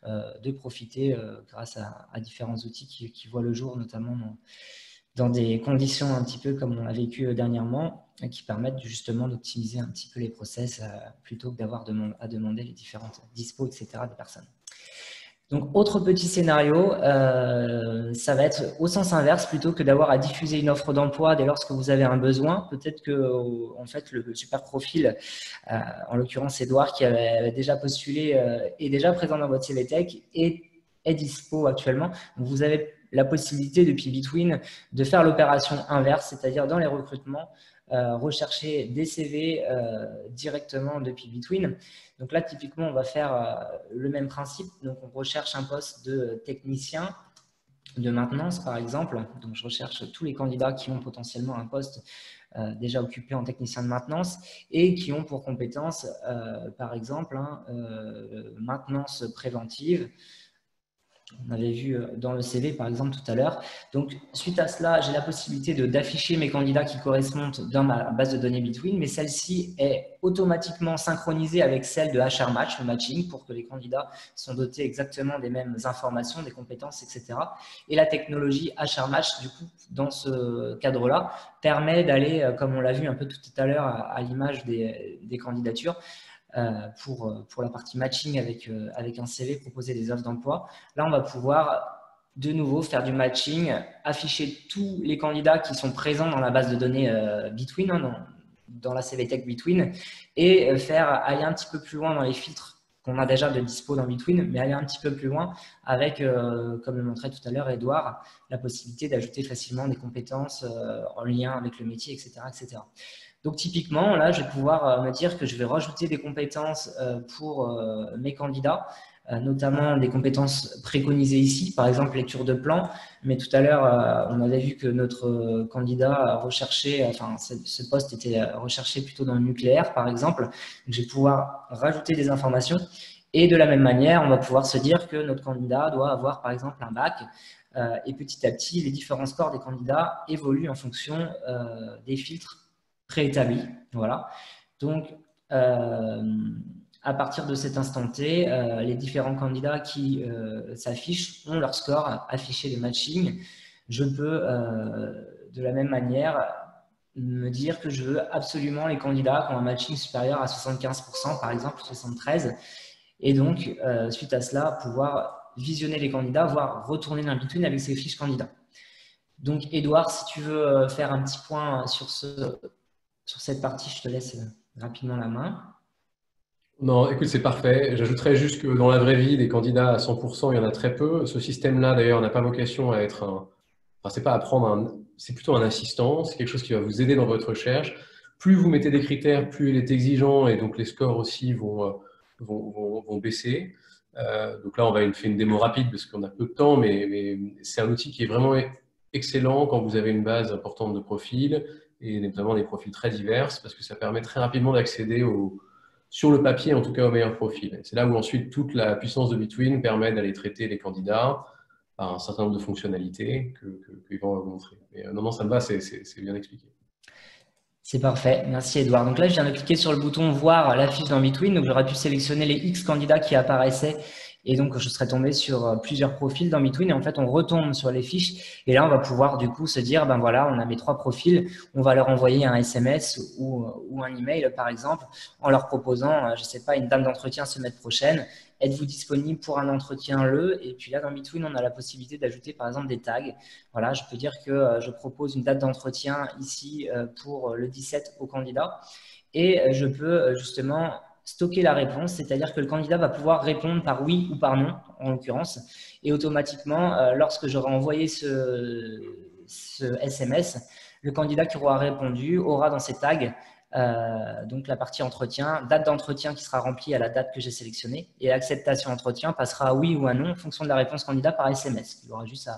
de profiter grâce à différents outils qui voient le jour, notamment dans des conditions un petit peu comme on l'a vécu dernièrement, qui permettent justement d'optimiser un petit peu les process plutôt que d'avoir à demander les différentes dispos, etc. des personnes. Donc, autre petit scénario, ça va être au sens inverse, plutôt que d'avoir à diffuser une offre d'emploi dès lors que vous avez un besoin. Peut-être que en fait, le super profil, en l'occurrence Edouard, qui avait déjà postulé, est déjà présent dans votre CV Tech et est dispo actuellement. Donc, vous avez la possibilité depuis Between de faire l'opération inverse, c'est-à-dire dans les recrutements, rechercher des CV directement depuis Between. Donc là, typiquement, on va faire le même principe. Donc, on recherche un poste de technicien de maintenance, par exemple. Donc, je recherche tous les candidats qui ont potentiellement un poste déjà occupé en technicien de maintenance et qui ont pour compétence, par exemple, maintenance préventive. On avait vu dans le CV, par exemple, tout à l'heure. Donc, suite à cela, j'ai la possibilité d'afficher mes candidats qui correspondent dans ma base de données Between, mais celle-ci est automatiquement synchronisée avec celle de HR Match, le matching, pour que les candidats sont dotés exactement des mêmes informations, des compétences, etc. Et la technologie HR Match, du coup, dans ce cadre-là, permet d'aller, comme on l'a vu un peu tout à l'heure à l'image des candidatures, pour la partie matching avec un CV, proposer des offres d'emploi. Là, on va pouvoir de nouveau faire du matching, afficher tous les candidats qui sont présents dans la base de données Between, hein, dans la CV Tech Between, et faire aller un petit peu plus loin dans les filtres qu'on a déjà de dispo dans Between, mais aller un petit peu plus loin avec, comme le montrait tout à l'heure Edouard, la possibilité d'ajouter facilement des compétences en lien avec le métier, etc., etc. Donc, typiquement, là, je vais pouvoir me dire que je vais rajouter des compétences pour mes candidats, notamment des compétences préconisées ici, par exemple lecture de plan. Mais tout à l'heure, on avait vu que notre candidat recherchait, enfin, ce poste était recherché plutôt dans le nucléaire, par exemple. Donc, je vais pouvoir rajouter des informations. Et de la même manière, on va pouvoir se dire que notre candidat doit avoir, par exemple, un bac. Et petit à petit, les différents scores des candidats évoluent en fonction des filtres préétabli. Voilà. Donc, à partir de cet instant T, les différents candidats qui s'affichent ont leur score affiché de matching. Je peux, de la même manière, me dire que je veux absolument les candidats qui ont un matching supérieur à 75%, par exemple 73%. Et donc, suite à cela, pouvoir visionner les candidats, voire retourner dans Between avec ces fiches candidats. Donc, Edouard, si tu veux faire un petit point sur cette partie, je te laisse rapidement la main. Non, écoute, c'est parfait. J'ajouterais juste que dans la vraie vie, des candidats à 100%, il y en a très peu. Ce système-là, d'ailleurs, n'a pas vocation à être un… Enfin, c'est pas à prendre un… C'est plutôt un assistant. C'est quelque chose qui va vous aider dans votre recherche. Plus vous mettez des critères, plus il est exigeant et donc les scores aussi vont baisser. Donc là, on va faire une démo rapide parce qu'on a peu de temps, mais c'est un outil qui est vraiment excellent quand vous avez une base importante de profils et notamment des profils très divers parce que ça permet très rapidement d'accéder sur le papier, en tout cas, au meilleur profil. C'est là où ensuite toute la puissance de Between permet d'aller traiter les candidats par un certain nombre de fonctionnalités que Yvan va vous montrer. Mais non, ça me va, c'est bien expliqué. C'est parfait, merci Edouard. Donc là, je viens de cliquer sur le bouton « Voir la fiche dans Between ». Donc, j'aurais pu sélectionner les X candidats qui apparaissaient et donc je serais tombé sur plusieurs profils dans Between. Et en fait, on retombe sur les fiches et là, on va pouvoir du coup se dire « Ben voilà, on a mes 3 profils, on va leur envoyer un SMS ou un email par exemple en leur proposant, je ne sais pas, une date d'entretien semaine prochaine. Êtes-vous disponible pour un entretien le ?» Et puis là, dans Between, on a la possibilité d'ajouter par exemple des tags. Voilà, je peux dire que je propose une date d'entretien ici pour le 17 au candidat et je peux justement stocker la réponse, c'est-à-dire que le candidat va pouvoir répondre par oui ou par non, en l'occurrence, et automatiquement, lorsque j'aurai envoyé ce SMS, le candidat qui aura répondu aura dans ses tags donc la partie entretien, date d'entretien qui sera remplie à la date que j'ai sélectionnée et acceptation entretien passera à oui ou à non en fonction de la réponse candidat par SMS. Il aura juste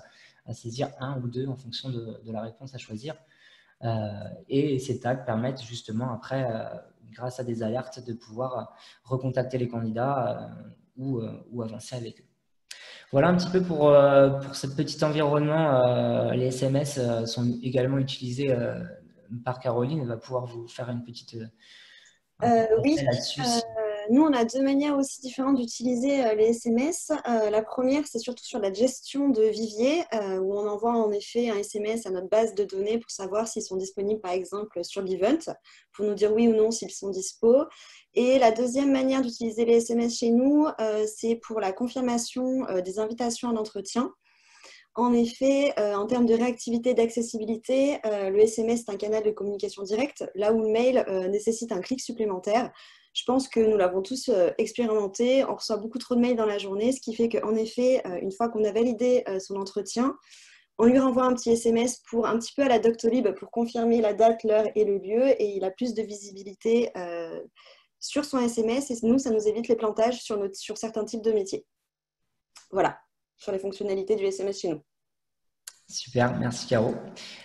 à saisir un ou deux en fonction de la réponse à choisir. Et ces tags permettent justement après, grâce à des alertes, de pouvoir recontacter les candidats ou avancer avec eux. Voilà un petit peu pour ce petit environnement. Les SMS sont également utilisés par Caroline. Elle va pouvoir vous faire une petite oui, là-dessus. nous, on a 2 manières aussi différentes d'utiliser les SMS. La première, c'est surtout sur la gestion de vivier, où on envoie en effet un SMS à notre base de données pour savoir s'ils sont disponibles, par exemple, sur l'event, pour nous dire oui ou non s'ils sont dispo. Et la deuxième manière d'utiliser les SMS chez nous, c'est pour la confirmation des invitations à l'entretien. En effet, en termes de réactivité et d'accessibilité, le SMS est un canal de communication directe, là où le mail nécessite un clic supplémentaire. Je pense que nous l'avons tous expérimenté. On reçoit beaucoup trop de mails dans la journée, ce qui fait qu'en effet, une fois qu'on a validé son entretien, on lui renvoie un petit SMS pour un petit peu à la Doctolib pour confirmer la date, l'heure et le lieu, et il a plus de visibilité sur son SMS, et nous, ça nous évite les plantages sur certains types de métiers. Voilà, sur les fonctionnalités du SMS chez nous. Super, merci Caro.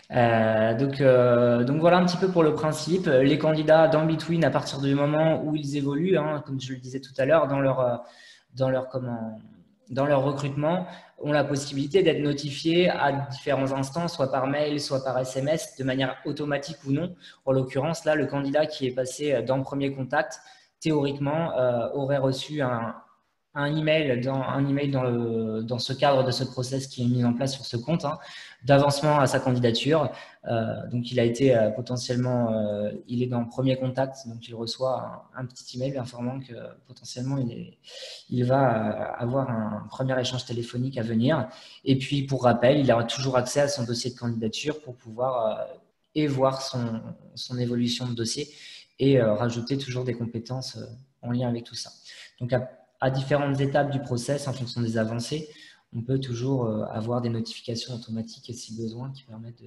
Donc voilà un petit peu pour le principe. Les candidats dans Between, à partir du moment où ils évoluent, hein, comme je le disais tout à l'heure, dans leur recrutement, ont la possibilité d'être notifiés à différents instants, soit par mail, soit par SMS, de manière automatique ou non. En l'occurrence, là, le candidat qui est passé dans le premier contact, théoriquement, aurait reçu un email dans ce cadre de ce process qui est mis en place sur ce compte, hein, d'avancement à sa candidature. Donc, il a été potentiellement, il est dans le premier contact, donc il reçoit un petit email informant que potentiellement il va avoir un premier échange téléphonique à venir. Et puis, pour rappel, il aura toujours accès à son dossier de candidature pour pouvoir et voir son évolution de dossier et rajouter toujours des compétences en lien avec tout ça. Donc, à différentes étapes du process, en fonction des avancées, on peut toujours avoir des notifications automatiques si besoin qui permettent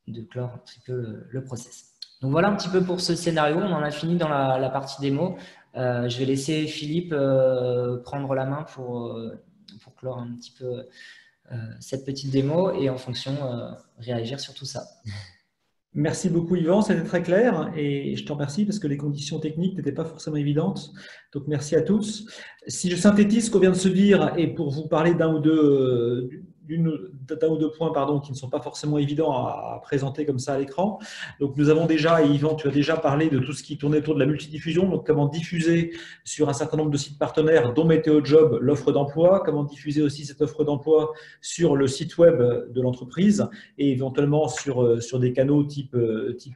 de clore un petit peu le process. Donc voilà un petit peu pour ce scénario. On en a fini dans la partie démo. Je vais laisser Philippe prendre la main pour clore un petit peu cette petite démo et en fonction réagir sur tout ça. Merci beaucoup Yvan, c'était très clair et je te remercie parce que les conditions techniques n'étaient pas forcément évidentes. Donc merci à tous. Si je synthétise ce qu'on vient de se dire et pour vous parler d'un ou deux points qui ne sont pas forcément évidents à présenter comme ça à l'écran. Donc nous avons déjà, et Yvan, tu as déjà parlé de tout ce qui tournait autour de la multidiffusion, donc comment diffuser sur un certain nombre de sites partenaires, dont Météo Job, l'offre d'emploi, comment diffuser aussi cette offre d'emploi sur le site web de l'entreprise et éventuellement sur des canaux type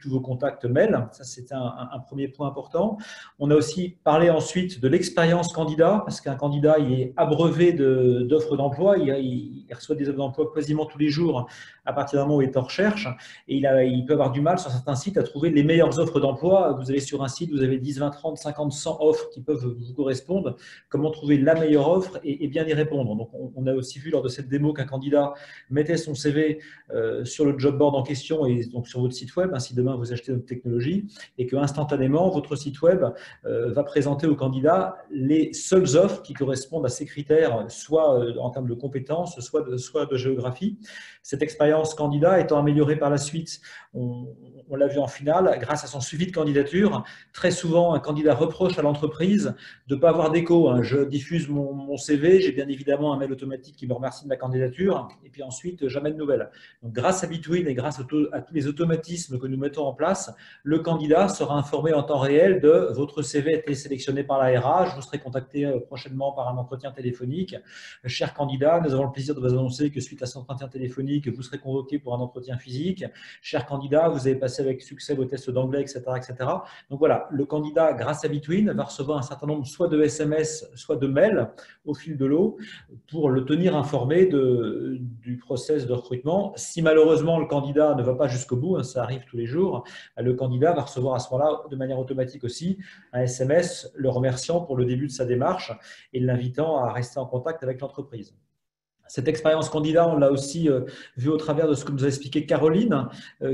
tous vos contacts mail. Ça, c'est un premier point important. On a aussi parlé ensuite de l'expérience candidat. d'emploi, parce qu'un candidat il est abreuvé d'offres d'emploi, il reçoit des offres d'emploi quasiment tous les jours à partir du moment où il est en recherche, et il peut avoir du mal sur certains sites à trouver les meilleures offres d'emploi. Vous allez sur un site, vous avez 10, 20, 30, 50, 100 offres qui peuvent vous correspondre. Comment trouver la meilleure offre et bien y répondre? Donc, on a aussi vu lors de cette démo qu'un candidat mettait son CV sur le job board en question et donc sur votre site web, hein, si demain vous achetez notre technologie, et que instantanément votre site web va présenter au candidat les seules offres qui correspondent à ces critères, soit en termes de compétences, soit de géographie. Cette expérience candidat étant améliorée par la suite, on l'a vu en finale, grâce à son suivi de candidature. Très souvent, un candidat reproche à l'entreprise de ne pas avoir d'écho. Je diffuse mon CV, j'ai bien évidemment un mail automatique qui me remercie de ma candidature, et puis ensuite, jamais de nouvelles. Donc, grâce à Between et grâce à tous les automatismes que nous mettons en place, le candidat sera informé en temps réel de votre CV a été sélectionné par la RH, vous serez contacté prochainement par un entretien téléphonique. Cher candidat, nous avons le plaisir de vous annoncer que suite à cet entretien téléphonique, vous serez convoqué pour un entretien physique. Cher candidat, vous avez passé avec succès vos tests d'anglais, etc., etc. Donc voilà, le candidat, grâce à Between, va recevoir un certain nombre soit de SMS, soit de mails au fil de l'eau pour le tenir informé du process de recrutement. Si malheureusement le candidat ne va pas jusqu'au bout, ça arrive tous les jours, le candidat va recevoir à ce moment-là, de manière automatique aussi, un SMS le remerciant pour le début de sa démarche et l'invitant à rester en contact avec l'entreprise. Cette expérience candidat, on l'a aussi vu au travers de ce que nous a expliqué Caroline,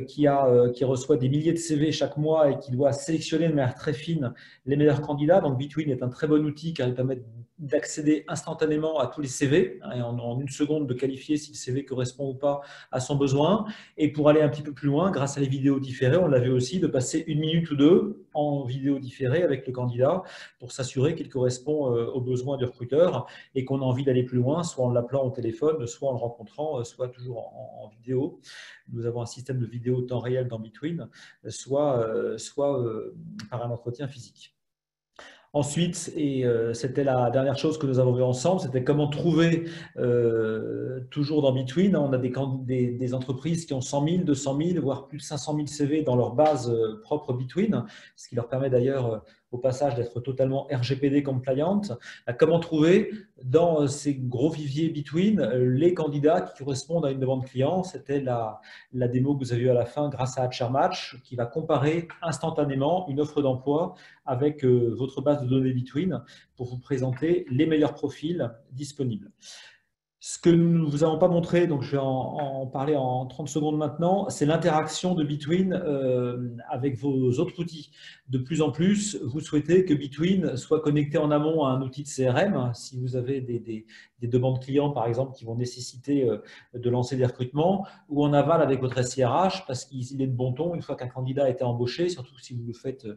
qui reçoit des milliers de CV chaque mois et qui doit sélectionner de manière très fine les meilleurs candidats. Donc, Between est un très bon outil car il permet d'accéder instantanément à tous les CV et en une seconde de qualifier si le CV correspond ou pas à son besoin. Et pour aller un petit peu plus loin, grâce à les vidéos différées, on l'a vu aussi, de passer 1 minute ou 2 en vidéo différée avec le candidat pour s'assurer qu'il correspond aux besoins du recruteur et qu'on a envie d'aller plus loin, soit en l'appelant au téléphone, soit en le rencontrant, soit toujours en vidéo. Nous avons un système de vidéo temps réel dans Between, soit par un entretien physique. Ensuite, et c'était la dernière chose que nous avons vue ensemble, c'était comment trouver, toujours dans Between, on a des entreprises qui ont 100 000, 200 000, voire plus de 500 000 CV dans leur base propre Between, ce qui leur permet d'ailleurs au passage d'être totalement RGPD compliant. Comment trouver dans ces gros viviers Between les candidats qui correspondent à une demande client? C'était la démo que vous avez vue à la fin grâce à HRMatch qui va comparer instantanément une offre d'emploi avec votre base de données Between pour vous présenter les meilleurs profils disponibles. Ce que nous ne vous avons pas montré, donc je vais en parler en 30 secondes maintenant, c'est l'interaction de Between avec vos autres outils. De plus en plus, vous souhaitez que Between soit connecté en amont à un outil de CRM. Si vous avez des demandes clients, par exemple, qui vont nécessiter de lancer des recrutements, ou en aval avec votre SIRH, parce qu'il est de bon ton, une fois qu'un candidat a été embauché, surtout si vous le faites,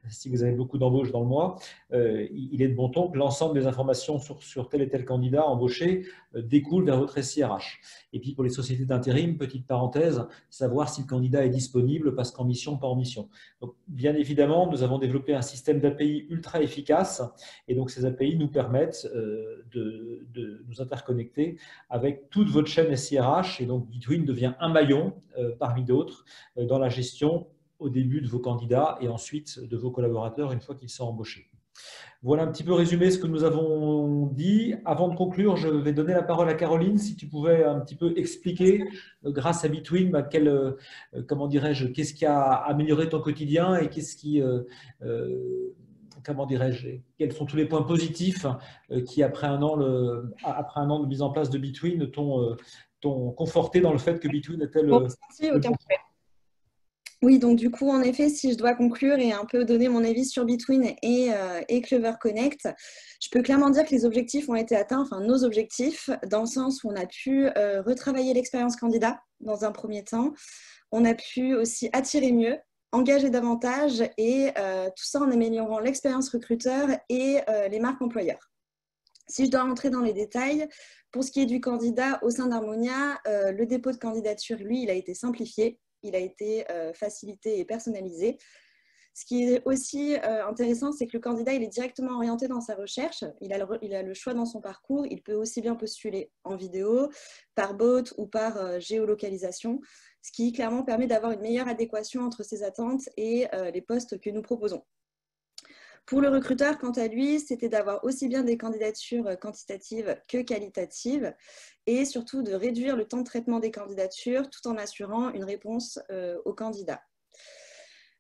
si vous avez beaucoup d'embauches dans le mois, il est de bon ton que l'ensemble des informations sur tel et tel candidat embauché découle vers votre SIRH. Et puis pour les sociétés d'intérim, petite parenthèse, savoir si le candidat est disponible, parce qu'en mission, pas en mission. Donc, bien évidemment, nous avons développé un système d'API ultra efficace et donc ces API nous permettent de nous interconnecter avec toute votre chaîne SIRH et donc Between devient un maillon parmi d'autres dans la gestion au début de vos candidats et ensuite de vos collaborateurs une fois qu'ils sont embauchés. Voilà un petit peu résumé ce que nous avons dit. Avant de conclure, je vais donner la parole à Caroline. Si tu pouvais un petit peu expliquer, grâce à Between, comment dirais-je, qu'est-ce qui a amélioré ton quotidien et qu'est-ce qui, comment dirais-je, quels sont tous les points positifs qui, après un an de mise en place de Between, t'ont conforté dans le fait que Between était le… Oui, donc du coup, en effet, si je dois conclure et un peu donner mon avis sur Between et Clever Connect, je peux clairement dire que les objectifs ont été atteints, enfin nos objectifs, dans le sens où on a pu retravailler l'expérience candidat dans un premier temps. On a pu aussi attirer mieux, engager davantage et tout ça en améliorant l'expérience recruteur et les marques employeurs. Si je dois rentrer dans les détails, pour ce qui est du candidat au sein d'Harmonia, le dépôt de candidature, lui, il a été simplifié. Il a été facilité et personnalisé. Ce qui est aussi intéressant, c'est que le candidat il est directement orienté dans sa recherche. Il a le choix dans son parcours. Il peut aussi bien postuler en vidéo, par bot ou par géolocalisation, ce qui clairement permet d'avoir une meilleure adéquation entre ses attentes et les postes que nous proposons. Pour le recruteur, quant à lui, c'était d'avoir aussi bien des candidatures quantitatives que qualitatives et surtout de réduire le temps de traitement des candidatures tout en assurant une réponse aux candidats.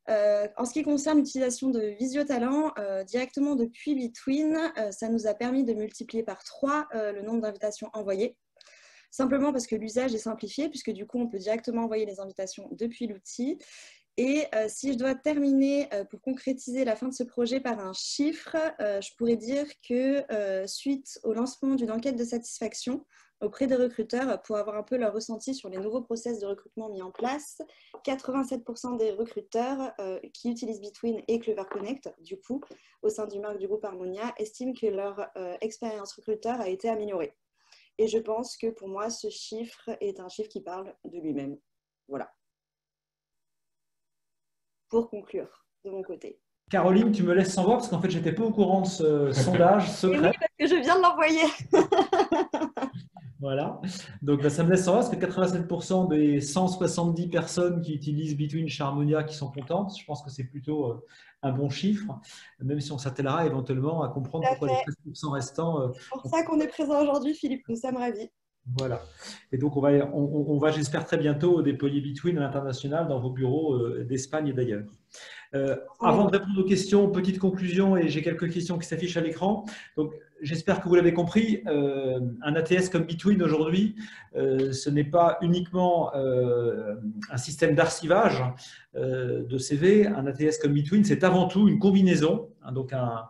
En ce qui concerne l'utilisation de Visio-Talent, directement depuis Between, ça nous a permis de multiplier par 3 le nombre d'invitations envoyées. Simplement parce que l'usage est simplifié, puisque du coup, on peut directement envoyer les invitations depuis l'outil. Et si je dois terminer pour concrétiser la fin de ce projet par un chiffre, je pourrais dire que suite au lancement d'une enquête de satisfaction auprès des recruteurs pour avoir un peu leur ressenti sur les nouveaux process de recrutement mis en place, 87% des recruteurs qui utilisent Between et Clever Connect, du coup, au sein du groupe Harmonia, estiment que leur expérience recruteur a été améliorée. Et je pense que pour moi, ce chiffre est un chiffre qui parle de lui-même. Voilà. Pour conclure, de mon côté. Caroline, tu me laisses sans voix parce qu'en fait, j'étais pas au courant de ce sondage secret. Et oui, parce que je viens de l'envoyer. Voilà. Donc, ça me laisse sans voix parce que 87% des 170 personnes qui utilisent Between chez Harmonia qui sont contentes. Je pense que c'est plutôt un bon chiffre, même si on s'attellera éventuellement à comprendre pourquoi les 13% restants… C'est pour ça qu'on est présent aujourd'hui, Philippe. Nous sommes ravis. Voilà. Et donc, on va j'espère, très bientôt déployer Between à l'international dans vos bureaux d'Espagne et d'ailleurs. Avant de répondre aux questions, petite conclusion, et j'ai quelques questions qui s'affichent à l'écran. Donc, j'espère que vous l'avez compris, un ATS comme Between aujourd'hui, ce n'est pas uniquement un système d'archivage de CV. Un ATS comme Between, c'est avant tout une combinaison, hein, donc un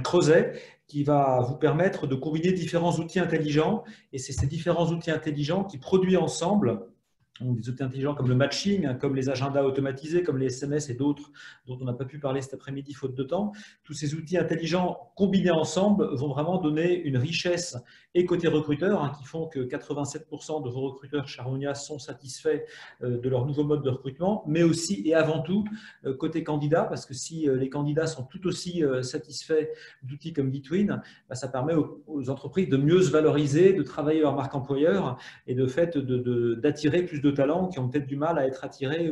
creuset qui va vous permettre de combiner différents outils intelligents. Et c'est ces différents outils intelligents qui produisent ensemble des outils intelligents comme le matching, comme les agendas automatisés, comme les SMS et d'autres dont on n'a pas pu parler cet après-midi faute de temps. Tous ces outils intelligents combinés ensemble vont vraiment donner une richesse et côté recruteur, hein, qui font que 87% de vos recruteurs chez Harmonia sont satisfaits de leur nouveau mode de recrutement, mais aussi et avant tout côté candidat, parce que si les candidats sont tout aussi satisfaits d'outils comme Between, ça permet aux entreprises de mieux se valoriser, de travailler leur marque employeur et de fait d'attirer plus de talents qui ont peut-être du mal à être attirés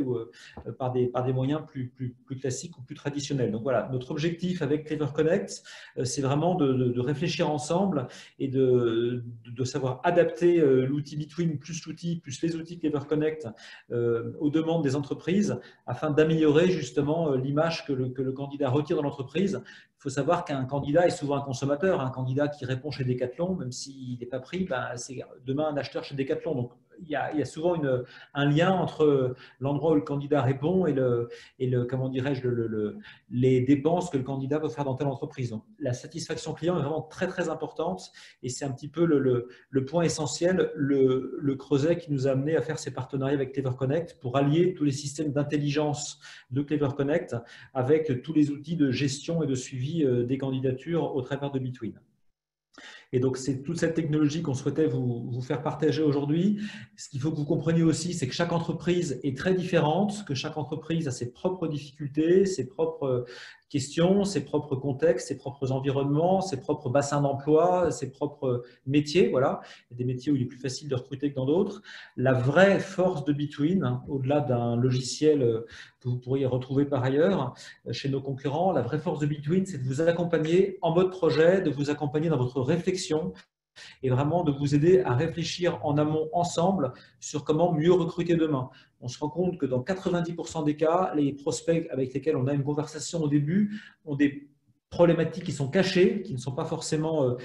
par des moyens plus classiques ou plus traditionnels. Donc voilà, notre objectif avec Clever Connect, c'est vraiment de réfléchir ensemble et de savoir adapter l'outil Between plus les outils Clever Connect aux demandes des entreprises afin d'améliorer justement l'image que le candidat retire dans l'entreprise. Il faut savoir qu'un candidat est souvent un consommateur. Un candidat qui répond chez Decathlon, même s'il n'est pas pris, c'est demain un acheteur chez Decathlon. Donc, il y a souvent un lien entre l'endroit où le candidat répond et comment dirais-je, les dépenses que le candidat peut faire dans telle entreprise. Donc, la satisfaction client est vraiment très, très importante et c'est un petit peu le point essentiel, le creuset qui nous a amené à faire ces partenariats avec Clever Connect pour allier tous les systèmes d'intelligence de Clever Connect avec tous les outils de gestion et de suivi des candidatures au travers de Between. Et donc, c'est toute cette technologie qu'on souhaitait vous faire partager aujourd'hui. Ce qu'il faut que vous compreniez aussi, c'est que chaque entreprise est très différente, que chaque entreprise a ses propres difficultés, ses propres questions, ses propres contextes, ses propres environnements, ses propres bassins d'emploi, ses propres métiers. Voilà. Il y a des métiers où il est plus facile de recruter que dans d'autres. La vraie force de Between, hein, au-delà d'un logiciel que vous pourriez retrouver par ailleurs chez nos concurrents, la vraie force de Between, c'est de vous accompagner en mode projet, de vous accompagner dans votre réflexion et vraiment de vous aider à réfléchir en amont ensemble sur comment mieux recruter demain. On se rend compte que dans 90% des cas, les prospects avec lesquels on a une conversation au début ont des problématiques qui sont cachées, qui ne sont pas forcément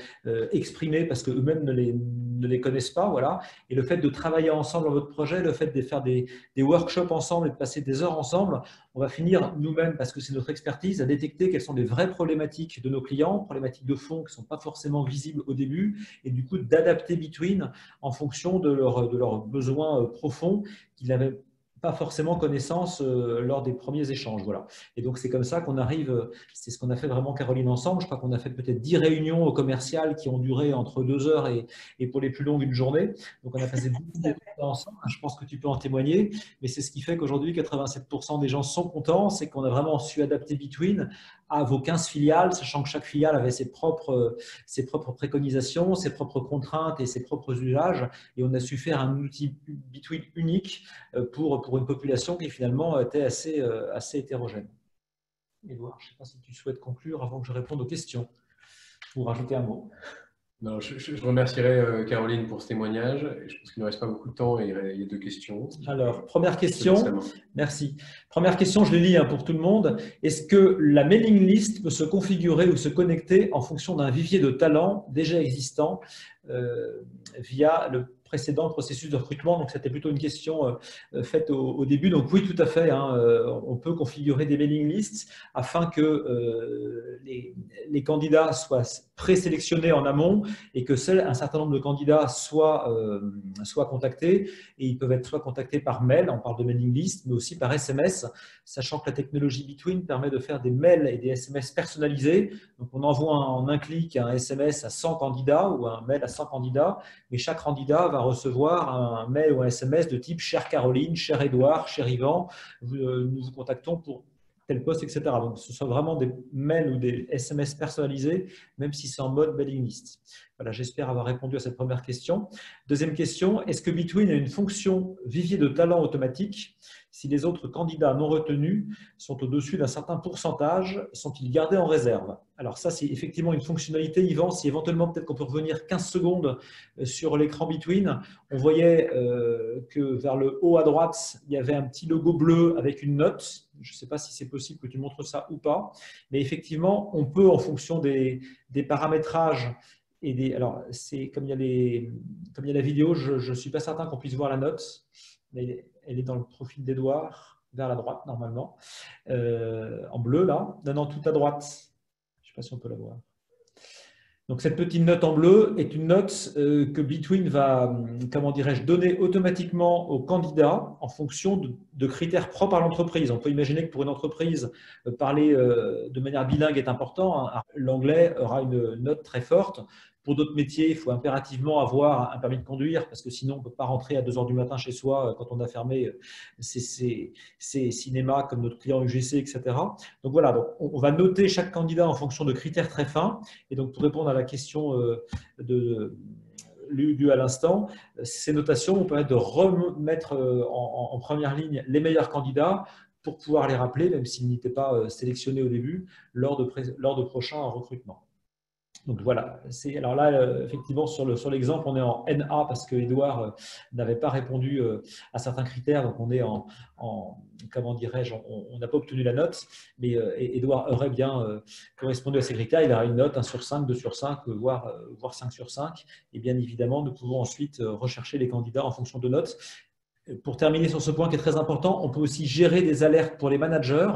exprimées parce qu'eux-mêmes ne les connaissent pas. Voilà. Et le fait de travailler ensemble dans votre projet, le fait de faire des workshops ensemble et de passer des heures ensemble, on va finir nous-mêmes, parce que c'est notre expertise, à détecter quelles sont les vraies problématiques de nos clients, problématiques de fond qui ne sont pas forcément visibles au début, et du coup d'adapter Between en fonction de leurs besoins profonds qu'ils n'avaient pas forcément connaissance lors des premiers échanges. Voilà. Et donc, c'est comme ça qu'on arrive, c'est ce qu'on a fait vraiment, Caroline, ensemble. Je crois qu'on a fait peut-être 10 réunions commerciales qui ont duré entre 2 heures et pour les plus longues, une journée. Donc, on a passé beaucoup de temps ensemble. Je pense que tu peux en témoigner. Mais c'est ce qui fait qu'aujourd'hui, 87% des gens sont contents. C'est qu'on a vraiment su adapter Between à vos 15 filiales, sachant que chaque filiale avait ses propres préconisations, ses propres contraintes et ses propres usages. Et on a su faire un outil Between unique pour une population qui finalement était assez hétérogène. Édouard, je ne sais pas si tu souhaites conclure avant que je réponde aux questions ou rajouter un mot. Non, je remercierai Caroline pour ce témoignage. Je pense qu'il ne reste pas beaucoup de temps et il y a 2 questions. Alors, première question. Merci. Première question, je les lis pour tout le monde. Est-ce que la mailing list peut se configurer ou se connecter en fonction d'un vivier de talents déjà existant via le précédent processus de recrutement? Donc, c'était plutôt une question faite au début. Donc, oui, tout à fait. On peut configurer des mailing lists afin que les candidats soient présélectionnés en amont et que un certain nombre de candidats soient contactés. Et ils peuvent être soit contactés par mail, on parle de mailing list, mais aussi par SMS, sachant que la technologie Between permet de faire des mails et des SMS personnalisés. Donc, on envoie en un clic un SMS à 100 candidats ou un mail à 100 candidats, mais chaque candidat va recevoir un mail ou un SMS de type « Chère Caroline, cher Édouard, cher Yvan, nous vous contactons pour tel poste, etc. » Donc, ce sont vraiment des mails ou des SMS personnalisés, même si c'est en mode mailing list. Voilà, j'espère avoir répondu à cette première question. Deuxième question, est-ce que Between a une fonction vivier de talent automatique? Si les autres candidats non retenus sont au-dessus d'un certain pourcentage, sont-ils gardés en réserve? Alors ça, c'est effectivement une fonctionnalité, Yvan. Si éventuellement, peut-être qu'on peut revenir 15 secondes sur l'écran Between, on voyait que vers le haut à droite, il y avait un petit logo bleu avec une note. Je ne sais pas si c'est possible que tu montres ça ou pas. Mais effectivement, on peut, en fonction des paramétrages, alors, comme il y a la vidéo, je ne suis pas certain qu'on puisse voir la note, mais elle est dans le profil d'Édouard, vers la droite normalement, en bleu là, non, tout à droite. Je ne sais pas si on peut la voir. Donc, cette petite note en bleu est une note que Between va, comment dirais-je, donner automatiquement aux candidats en fonction de critères propres à l'entreprise. On peut imaginer que pour une entreprise, parler de manière bilingue est important. L'anglais aura une note très forte. Pour d'autres métiers, il faut impérativement avoir un permis de conduire parce que sinon, on ne peut pas rentrer à 2 h du matin chez soi quand on a fermé ces cinémas comme notre client UGC, etc. Donc voilà, donc on va noter chaque candidat en fonction de critères très fins. Et donc, pour répondre à la question lue à l'instant, ces notations vont permettre de remettre en première ligne les meilleurs candidats pour pouvoir les rappeler, même s'ils n'étaient pas sélectionnés au début, lors de prochains recrutements. Donc voilà, alors là, effectivement, sur l'exemple, on est en NA parce que Édouard n'avait pas répondu à certains critères, donc on est comment dirais-je, on n'a pas obtenu la note, mais Édouard aurait bien correspondu à ces critères, il aura une note 1 sur 5, 2 sur 5, voire 5 sur 5, et bien évidemment, nous pouvons ensuite rechercher les candidats en fonction de notes. Pour terminer sur ce point qui est très important, on peut aussi gérer des alertes pour les managers.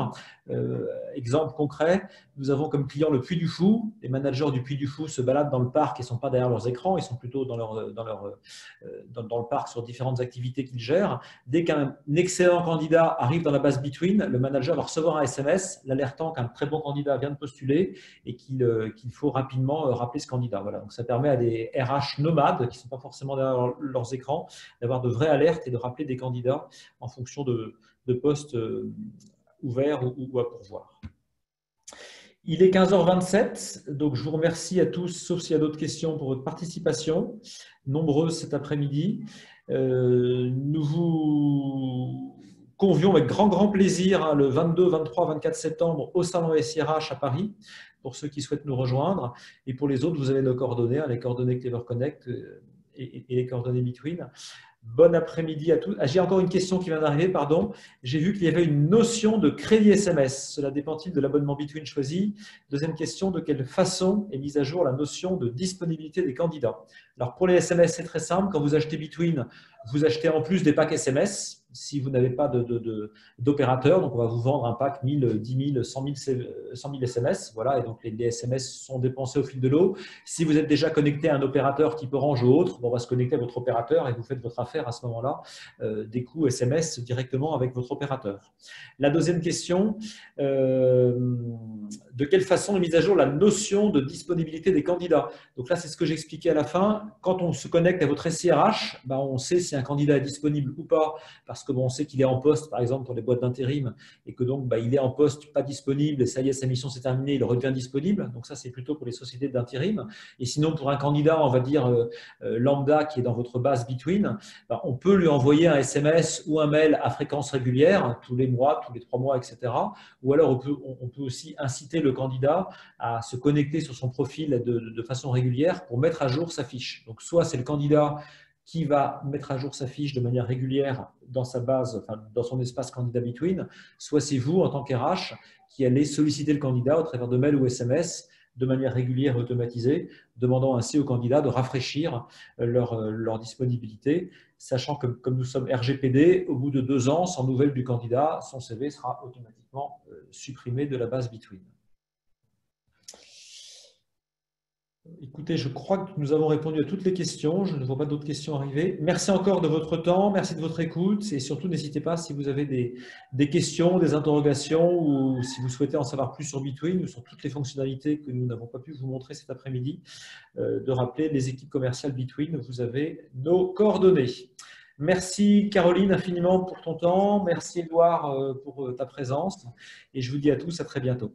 Exemple concret, nous avons comme client le Puy du Fou. Les managers du Puy du Fou se baladent dans le parc et ne sont pas derrière leurs écrans, ils sont plutôt dans le parc sur différentes activités qu'ils gèrent. Dès qu'un excellent candidat arrive dans la base Between, le manager va recevoir un SMS l'alertant qu'un très bon candidat vient de postuler et qu'il faut rapidement rappeler ce candidat. Voilà. Donc ça permet à des RH nomades qui ne sont pas forcément derrière leurs écrans d'avoir de vraies alertes et de rappeler des candidats en fonction de postes ouverts ou à pourvoir. Il est 15h27, donc je vous remercie à tous, sauf s'il y a d'autres questions, pour votre participation, nombreuses cet après-midi. Nous vous convions avec grand plaisir le 22, 23, 24 septembre au Salon SIRH à Paris, pour ceux qui souhaitent nous rejoindre. Et pour les autres, vous avez nos coordonnées, les coordonnées Clever Connect et les coordonnées Between. Bon après-midi à tous. J'ai encore une question qui vient d'arriver, pardon. J'ai vu qu'il y avait une notion de crédit SMS. Cela dépend-il de l'abonnement Between choisi? Deuxième question, de quelle façon est mise à jour la notion de disponibilité des candidats? Alors pour les SMS, c'est très simple. Quand vous achetez Between, vous achetez en plus des packs SMS. Si vous n'avez pas d'opérateur, donc on va vous vendre un pack 1000, 10 000, 100 000 SMS. Voilà, et donc les SMS sont dépensés au fil de l'eau. Si vous êtes déjà connecté à un opérateur type Orange ou autre, on va se connecter à votre opérateur et vous faites votre affaire à ce moment-là, des coûts SMS directement avec votre opérateur. La deuxième question, de quelle façon est mise à jour la notion de disponibilité des candidats? Donc là, c'est ce que j'expliquais à la fin. Quand on se connecte à votre SIRH, on sait si un candidat est disponible ou pas, parce parce que bon, on sait qu'il est en poste, par exemple, pour les boîtes d'intérim, et que donc il est en poste, pas disponible, et ça y est, sa mission s'est terminée, il redevient disponible. Donc ça, c'est plutôt pour les sociétés d'intérim. Et sinon, pour un candidat, on va dire lambda qui est dans votre base Between, on peut lui envoyer un SMS ou un mail à fréquence régulière, tous les mois, tous les 3 mois, etc. Ou alors, on peut aussi inciter le candidat à se connecter sur son profil de façon régulière pour mettre à jour sa fiche. Donc, soit c'est le candidat qui va mettre à jour sa fiche de manière régulière dans sa base, enfin, dans son espace candidat Between, soit c'est vous, en tant qu'RH, qui allez solliciter le candidat au travers de mails ou SMS de manière régulière et automatisée, demandant ainsi aux candidats de rafraîchir leur disponibilité, sachant que comme nous sommes RGPD, au bout de 2 ans, sans nouvelles du candidat, son CV sera automatiquement supprimé de la base Between. Écoutez, je crois que nous avons répondu à toutes les questions. Je ne vois pas d'autres questions arriver. Merci encore de votre temps, merci de votre écoute et surtout n'hésitez pas si vous avez des questions, des interrogations ou si vous souhaitez en savoir plus sur Between ou sur toutes les fonctionnalités que nous n'avons pas pu vous montrer cet après-midi, de rappeler les équipes commerciales Between. Vous avez nos coordonnées. Merci Caroline infiniment pour ton temps. Merci Édouard pour ta présence et je vous dis à tous à très bientôt.